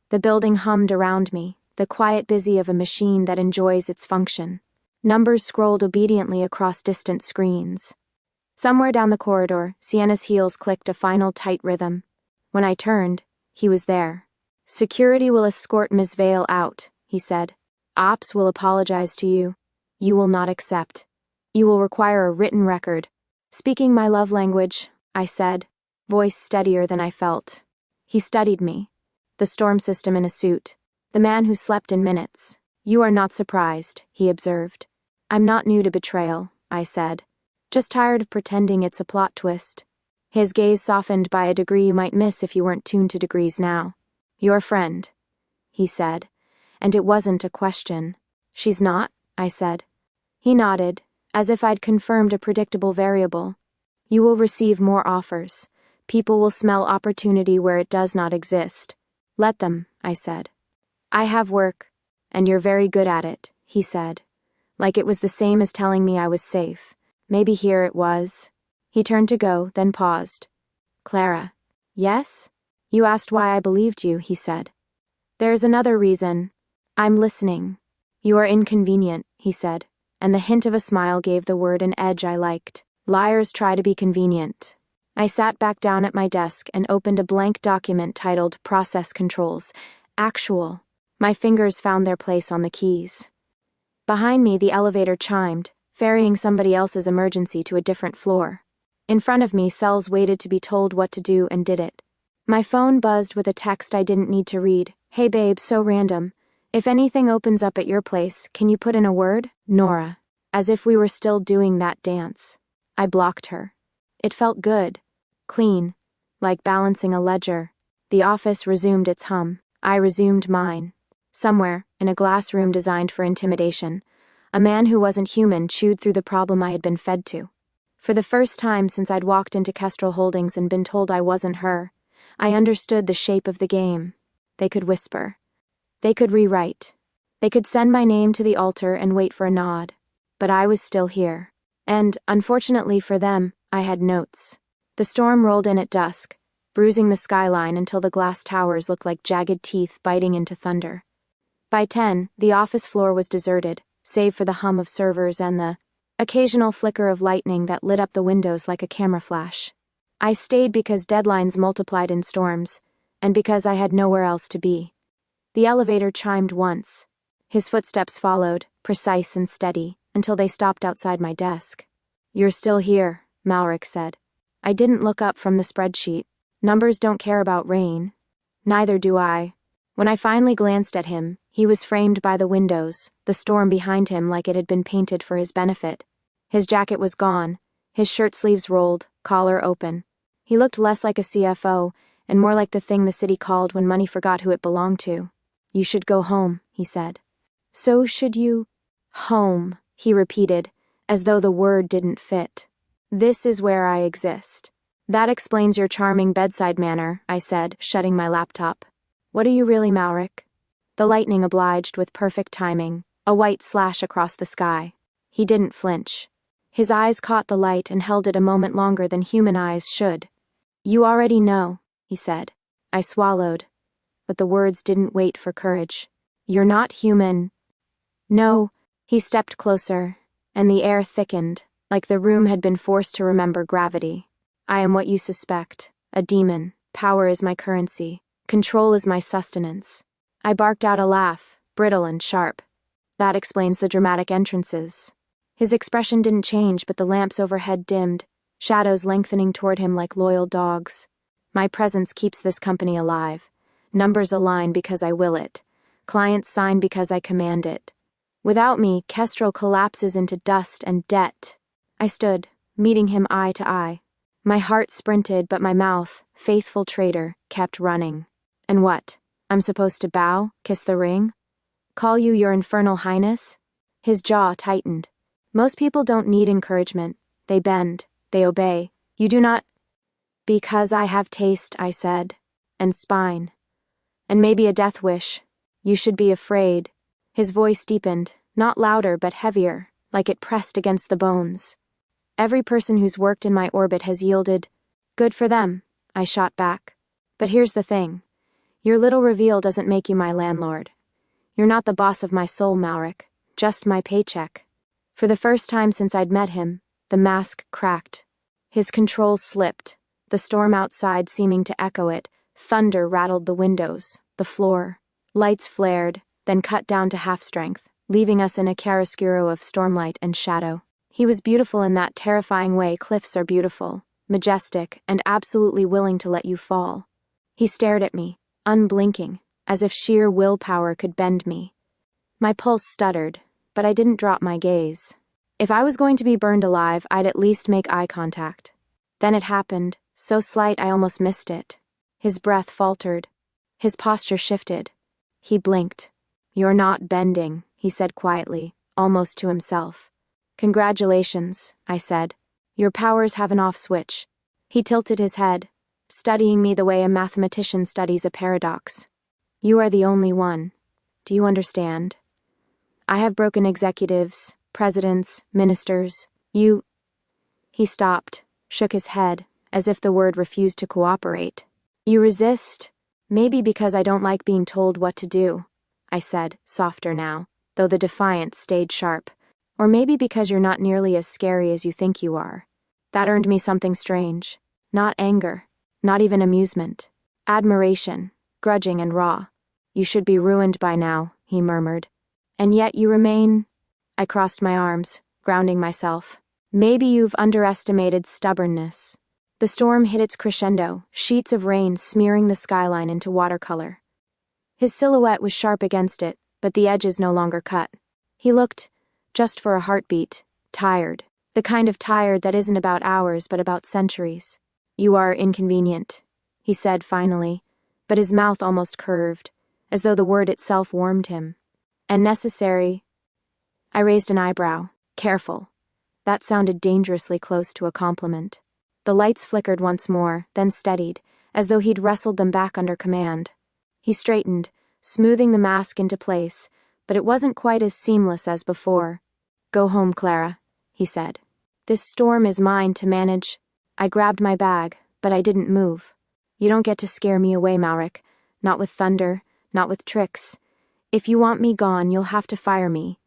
The building hummed around me, the quiet busy of a machine that enjoys its function. Numbers scrolled obediently across distant screens. Somewhere down the corridor, Sienna's heels clicked a final tight rhythm. When I turned, he was there. "Security will escort Ms. Vale out," he said. "Ops will apologize to you. You will not accept. You will require a written record." "Speaking my love language," I said, voice steadier than I felt. He studied me. The storm system in a suit. The man who slept in minutes. "You are not surprised," he observed. "I'm not new to betrayal," I said. "Just tired of pretending it's a plot twist." His gaze softened by a degree you might miss if you weren't tuned to degrees now. "Your friend," he said, and it wasn't a question. "She's not?" I said. He nodded, as if I'd confirmed a predictable variable. "You will receive more offers. People will smell opportunity where it does not exist. Let them," I said. "I have work, and you're very good at it," he said. Like it was the same as telling me I was safe. Maybe here it was. He turned to go, then paused. Clara. Yes? You asked why I believed you, he said. There's another reason. I'm listening. You are inconvenient, he said, and the hint of a smile gave the word an edge I liked. Liars try to be convenient. I sat back down at my desk and opened a blank document titled Process Controls. Actual. My fingers found their place on the keys. Behind me, the elevator chimed, ferrying somebody else's emergency to a different floor. In front of me, cells waited to be told what to do and did it. My phone buzzed with a text I didn't need to read. Hey babe, so random. If anything opens up at your place, can you put in a word? Nora. As if we were still doing that dance. I blocked her. It felt good. Clean. Like balancing a ledger. The office resumed its hum. I resumed mine. Somewhere, in a glass room designed for intimidation, a man who wasn't human chewed through the problem I had been fed to. For the first time since I'd walked into Kestrel Holdings and been told I wasn't her, I understood the shape of the game. They could whisper. They could rewrite. They could send my name to the altar and wait for a nod. But I was still here. And, unfortunately for them, I had notes. The storm rolled in at dusk, bruising the skyline until the glass towers looked like jagged teeth biting into thunder. By 10, the office floor was deserted, save for the hum of servers and the occasional flicker of lightning that lit up the windows like a camera flash. I stayed because deadlines multiplied in storms, and because I had nowhere else to be. The elevator chimed once. His footsteps followed, precise and steady, until they stopped outside my desk. You're still here, Malrik said. I didn't look up from the spreadsheet. Numbers don't care about rain. Neither do I. When I finally glanced at him, he was framed by the windows, the storm behind him like it had been painted for his benefit. His jacket was gone, his shirt sleeves rolled, collar open. He looked less like a CFO, and more like the thing the city called when money forgot who it belonged to. You should go home, he said. So should you? Home, he repeated, as though the word didn't fit. This is where I exist. That explains your charming bedside manner, I said, shutting my laptop. What are you really, Malrik? The lightning obliged with perfect timing, a white slash across the sky. He didn't flinch. His eyes caught the light and held it a moment longer than human eyes should. You already know, he said. I swallowed, but the words didn't wait for courage. You're not human. No, he stepped closer, and the air thickened, like the room had been forced to remember gravity. I am what you suspect, a demon. Power is my currency. Control is my sustenance. I barked out a laugh, brittle and sharp. That explains the dramatic entrances. His expression didn't change, but the lamps overhead dimmed, shadows lengthening toward him like loyal dogs. My presence keeps this company alive. Numbers align because I will it. Clients sign because I command it. Without me, Kestrel collapses into dust and debt. I stood, meeting him eye to eye. My heart sprinted, but my mouth, faithful traitor, kept running. And what? I'm supposed to bow, kiss the ring? Call you your infernal highness? His jaw tightened. Most people don't need encouragement. They bend. They obey. You do not. Because I have taste, I said. And spine. And maybe a death wish. You should be afraid. His voice deepened, not louder but heavier, like it pressed against the bones. Every person who's worked in my orbit has yielded. Good for them, I shot back. But here's the thing. Your little reveal doesn't make you my landlord. You're not the boss of my soul, Malrik, just my paycheck. For the first time since I'd met him, the mask cracked. His control slipped, the storm outside seeming to echo it. Thunder rattled the windows, the floor. Lights flared, then cut down to half-strength, leaving us in a chiaroscuro of stormlight and shadow. He was beautiful in that terrifying way cliffs are beautiful, majestic, and absolutely willing to let you fall. He stared at me, unblinking, as if sheer willpower could bend me. My pulse stuttered, but I didn't drop my gaze. If I was going to be burned alive, I'd at least make eye contact. Then it happened, so slight I almost missed it. His breath faltered. His posture shifted. He blinked. You're not bending, he said quietly, almost to himself. Congratulations, I said. Your powers have an off switch. He tilted his head, studying me the way a mathematician studies a paradox. You are the only one. Do you understand? I have broken executives, presidents, ministers. He stopped, shook his head, as if the word refused to cooperate. You resist? Maybe because I don't like being told what to do, I said, softer now, though the defiance stayed sharp. Or maybe because you're not nearly as scary as you think you are. That earned me something strange. Not anger, not even amusement. Admiration, grudging and raw. You should be ruined by now, he murmured. And yet you remain... I crossed my arms, grounding myself. Maybe you've underestimated stubbornness. The storm hit its crescendo, sheets of rain smearing the skyline into watercolor. His silhouette was sharp against it, but the edges no longer cut. He looked, just for a heartbeat, tired. The kind of tired that isn't about hours but about centuries. You are inconvenient, he said finally, but his mouth almost curved, as though the word itself warmed him. And necessary. I raised an eyebrow. Careful. That sounded dangerously close to a compliment. The lights flickered once more, then steadied, as though he'd wrestled them back under command. He straightened, smoothing the mask into place, but it wasn't quite as seamless as before. Go home, Clara, he said. This storm is mine to manage. I grabbed my bag, but I didn't move. You don't get to scare me away, Malrik. Not with thunder, not with tricks. If you want me gone, you'll have to fire me.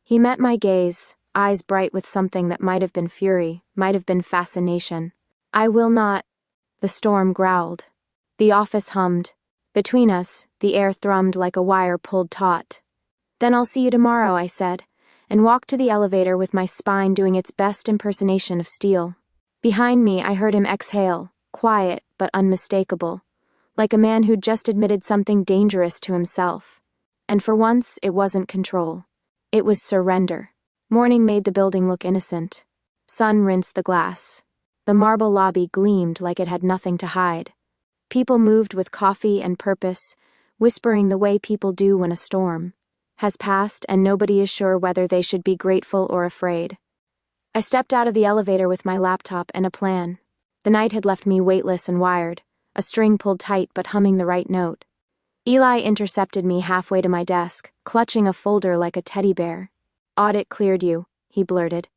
He met my gaze, eyes bright with something that might have been fury, might have been fascination. I will not. The storm growled. The office hummed. Between us, the air thrummed like a wire pulled taut. Then I'll see you tomorrow, I said, and walked to the elevator with my spine doing its best impersonation of steel. Behind me, I heard him exhale, quiet but unmistakable, like a man who'd just admitted something dangerous to himself. And for once, it wasn't control. It was surrender. Morning made the building look innocent. Sun rinsed the glass. The marble lobby gleamed like it had nothing to hide. People moved with coffee and purpose, whispering the way people do when a storm has passed and nobody is sure whether they should be grateful or afraid. I stepped out of the elevator with my laptop and a plan. The night had left me weightless and wired, a string pulled tight but humming the right note. Eli intercepted me halfway to my desk, clutching a folder like a teddy bear. Audit cleared you, he blurted.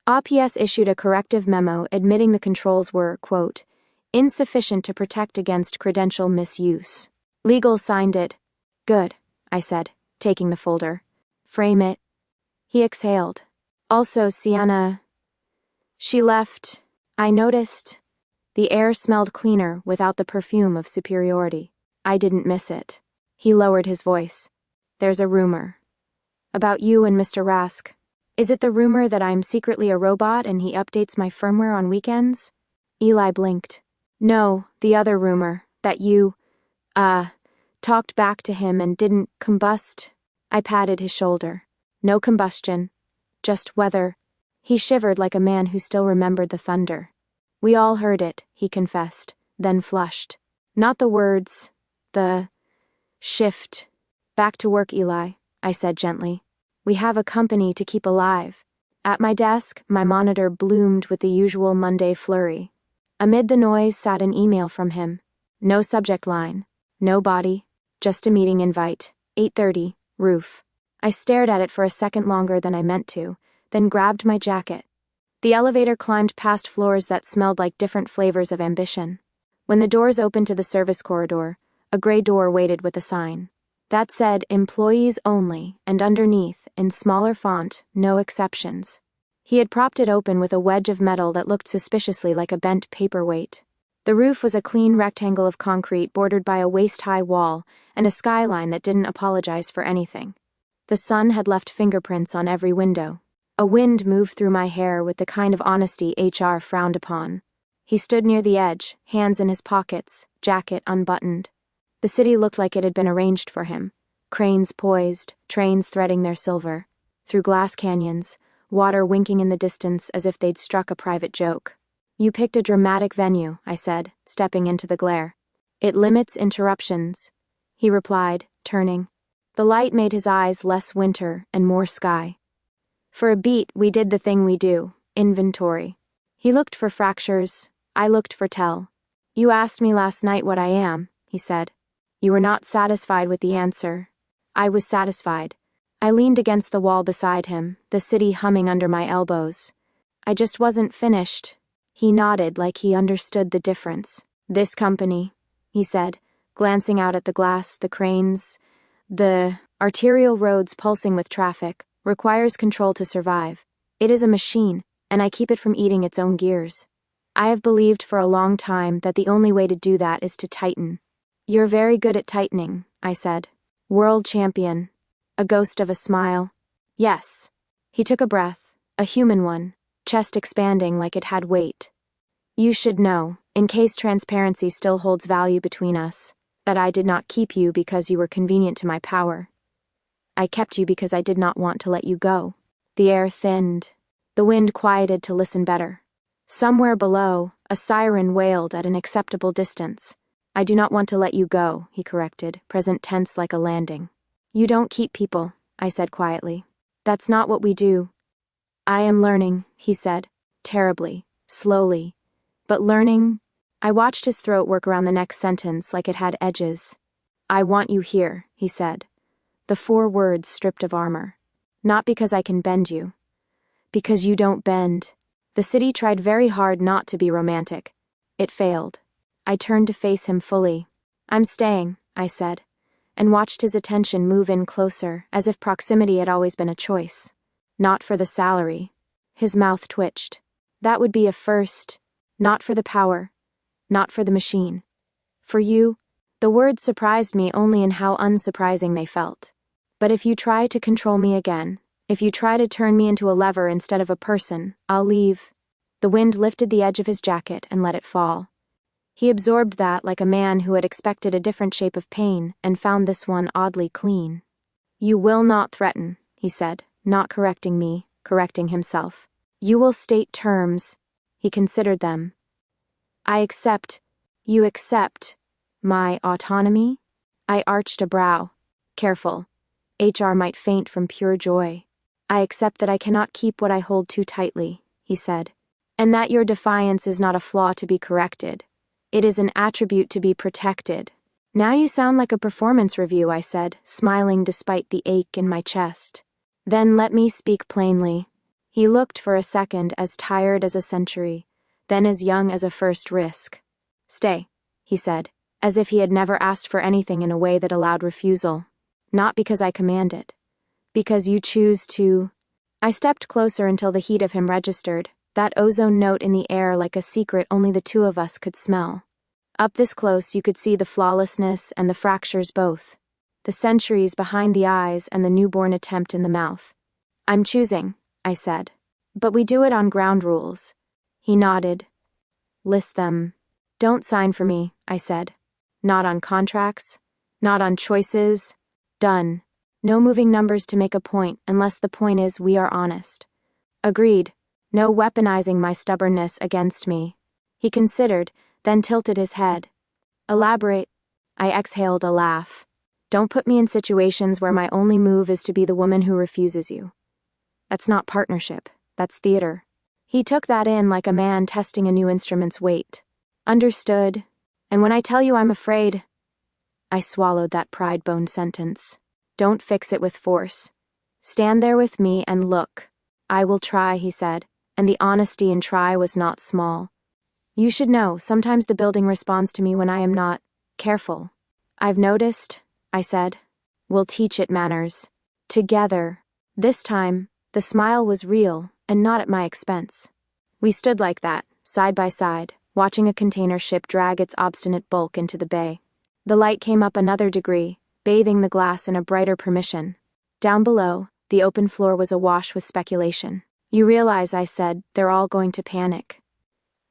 APS issued a corrective memo admitting the controls were, quote, insufficient to protect against credential misuse. Legal signed it. Good, I said, taking the folder. Frame it. He exhaled. Also, Sienna. She left. I noticed. The air smelled cleaner without the perfume of superiority. I didn't miss it. He lowered his voice. There's a rumor. About you and Mr. Rask. Is it the rumor that I'm secretly a robot and he updates my firmware on weekends? Eli blinked. No, the other rumor, that you, talked back to him and didn't combust. I patted his shoulder. No combustion. Just weather. He shivered like a man who still remembered the thunder. We all heard it, he confessed, then flushed. Not the words. The shift. Back to work, Eli, I said gently. We have a company to keep alive. At my desk, my monitor bloomed with the usual Monday flurry. Amid the noise sat an email from him. No subject line. No body. Just a meeting invite. 8:30, roof. I stared at it for a second longer than I meant to, then grabbed my jacket. The elevator climbed past floors that smelled like different flavors of ambition. When the doors opened to the service corridor, a gray door waited with a sign. That said, employees only, and underneath, in smaller font, no exceptions. He had propped it open with a wedge of metal that looked suspiciously like a bent paperweight. The roof was a clean rectangle of concrete bordered by a waist-high wall and a skyline that didn't apologize for anything. The sun had left fingerprints on every window. A wind moved through my hair with the kind of honesty HR frowned upon. He stood near the edge, hands in his pockets, jacket unbuttoned. The city looked like it had been arranged for him. Cranes poised, trains threading their silver. Through glass canyons, water winking in the distance as if they'd struck a private joke. You picked a dramatic venue, I said, stepping into the glare. It limits interruptions, he replied, turning. The light made his eyes less winter and more sky. For a beat, we did the thing we do, inventory. He looked for fractures, I looked for tell. You asked me last night what I am, he said. You were not satisfied with the answer. I was satisfied. I leaned against the wall beside him, the city humming under my elbows. I just wasn't finished. He nodded like he understood the difference. This company, he said, glancing out at the glass, the cranes, the arterial roads pulsing with traffic, requires control to survive. It is a machine, and I keep it from eating its own gears. I have believed for a long time that the only way to do that is to tighten. You're very good at tightening, I said. World champion. A ghost of a smile. Yes. He took a breath, a human one, chest expanding like it had weight. You should know, in case transparency still holds value between us, that I did not keep you because you were convenient to my power. I kept you because I did not want to let you go. The air thinned. The wind quieted to listen better. Somewhere below, a siren wailed at an acceptable distance. I do not want to let you go, he corrected, present tense like a landing. You don't keep people, I said quietly. That's not what we do. I am learning, he said, terribly, slowly. But learning? I watched his throat work around the next sentence like it had edges. I want you here, he said. The 4 words stripped of armor. Not because I can bend you. Because you don't bend. The city tried very hard not to be romantic. It failed. I turned to face him fully. I'm staying, I said, and watched his attention move in closer, as if proximity had always been a choice. Not for the salary. His mouth twitched. That would be a first. Not for the power. Not for the machine. For you. The words surprised me only in how unsurprising they felt. But if you try to control me again, if you try to turn me into a lever instead of a person, I'll leave. The wind lifted the edge of his jacket and let it fall. He absorbed that like a man who had expected a different shape of pain and found this one oddly clean. You will not threaten, he said, not correcting me, correcting himself. You will state terms. He considered them. I accept. You accept. My autonomy? I arched a brow. Careful. HR might faint from pure joy. I accept that I cannot keep what I hold too tightly, he said. And that your defiance is not a flaw to be corrected. It is an attribute to be protected. Now you sound like a performance review, I said, smiling despite the ache in my chest. Then let me speak plainly. He looked for a second as tired as a century, then as young as a first risk. Stay, he said, as if he had never asked for anything in a way that allowed refusal. Not because I command it. Because you choose to. I stepped closer until the heat of him registered, that ozone note in the air like a secret only the 2 of us could smell. Up this close you could see the flawlessness and the fractures both. The centuries behind the eyes and the newborn attempt in the mouth. I'm choosing, I said. But we do it on ground rules. He nodded. List them. Don't sign for me, I said. Not on contracts. Not on choices. Done. No moving numbers to make a point unless the point is we are honest. Agreed. No weaponizing my stubbornness against me. He considered, then tilted his head. Elaborate. I exhaled a laugh. Don't put me in situations where my only move is to be the woman who refuses you. That's not partnership. That's theater. He took that in like a man testing a new instrument's weight. Understood. And when I tell you I'm afraid... I swallowed that pride-boned sentence. Don't fix it with force. Stand there with me and look. I will try, he said, and the honesty in try was not small. You should know, sometimes the building responds to me when I am not careful. I've noticed, I said. We'll teach it manners. Together. This time, the smile was real and not at my expense. We stood like that, side by side, watching a container ship drag its obstinate bulk into the bay. The light came up another degree, bathing the glass in a brighter permission. Down below, the open floor was awash with speculation. You realize, I said, they're all going to panic.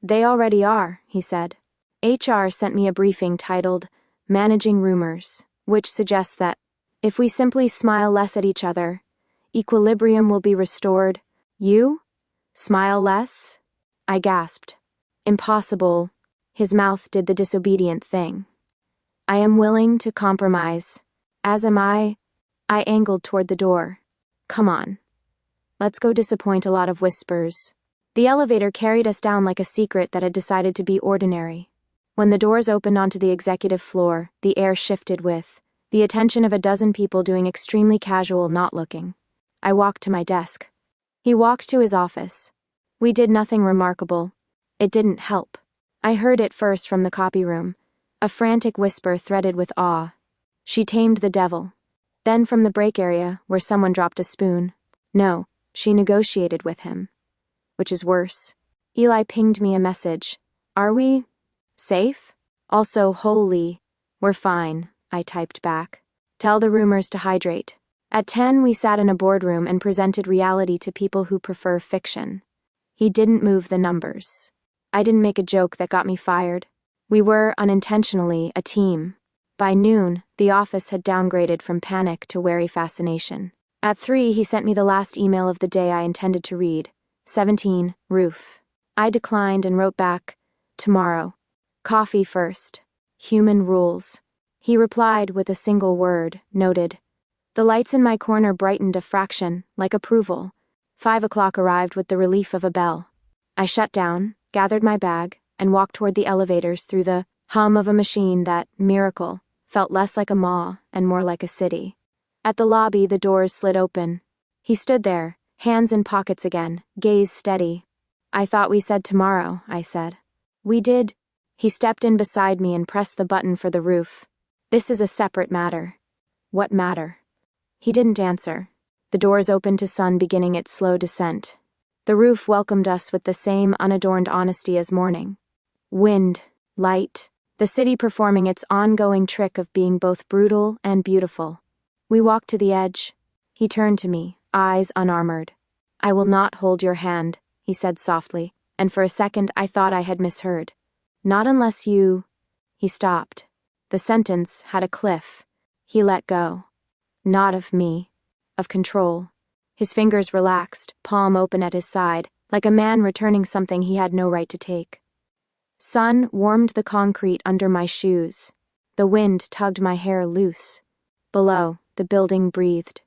They already are, he said. HR sent me a briefing titled, Managing Rumors, which suggests that, if we simply smile less at each other, equilibrium will be restored. You? Smile less? I gasped. Impossible. His mouth did the disobedient thing. I am willing to compromise. As am I. I angled toward the door. Come on. Let's go disappoint a lot of whispers. The elevator carried us down like a secret that had decided to be ordinary. When the doors opened onto the executive floor, the air shifted with the attention of a dozen people doing extremely casual not looking. I walked to my desk. He walked to his office. We did nothing remarkable. It didn't help. I heard it first from the copy room, a frantic whisper threaded with awe. She tamed the devil. Then from the break area, where someone dropped a spoon. No, she negotiated with him. Which is worse. Eli pinged me a message. Are we safe? Also, holy. We're fine, I typed back. Tell the rumors to hydrate. At 10, we sat in a boardroom and presented reality to people who prefer fiction. He didn't move the numbers. I didn't make a joke that got me fired. We were, unintentionally, a team. By noon, the office had downgraded from panic to wary fascination. At 3, he sent me the last email of the day I intended to read. 17, roof. I declined and wrote back, tomorrow. Coffee first. Human rules. He replied with a single word, noted. The lights in my corner brightened a fraction, like approval. 5 o'clock arrived with the relief of a bell. I shut down, gathered my bag, and walked toward the elevators through the hum of a machine that, miracle, felt less like a maw and more like a city. At the lobby, the doors slid open. He stood there, hands in pockets again, gaze steady. I thought we said tomorrow, I said. We did. He stepped in beside me and pressed the button for the roof. This is a separate matter. What matter? He didn't answer. The doors opened to sun beginning its slow descent. The roof welcomed us with the same unadorned honesty as morning. Wind, light, the city performing its ongoing trick of being both brutal and beautiful. We walked to the edge. He turned to me, eyes unarmored. I will not hold your hand, he said softly, and for a second I thought I had misheard. Not unless you... He stopped. The sentence had a cliff. He let go. Not of me. Of control. His fingers relaxed, palm open at his side, like a man returning something he had no right to take. Sun warmed the concrete under my shoes. The wind tugged my hair loose. Below, the building breathed.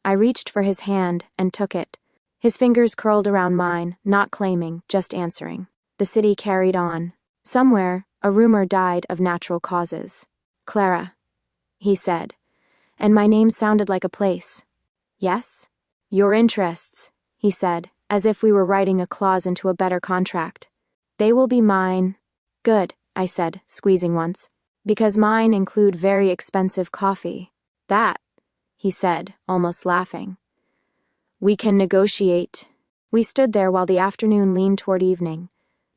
I reached for his hand and took it. His fingers curled around mine, not claiming, just answering. The city carried on. Somewhere, a rumor died of natural causes. Clara, he said, and my name sounded like a place. Yes? Your interests, he said, as if we were writing a clause into a better contract. They will be mine. Good, I said, squeezing once, because mine include very expensive coffee. That, he said, almost laughing. We can negotiate. We stood there while the afternoon leaned toward evening.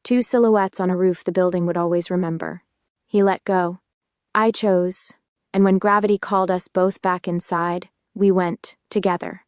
2 silhouettes on a roof the building would always remember. He let go. I chose, and when gravity called us both back inside, we went, together.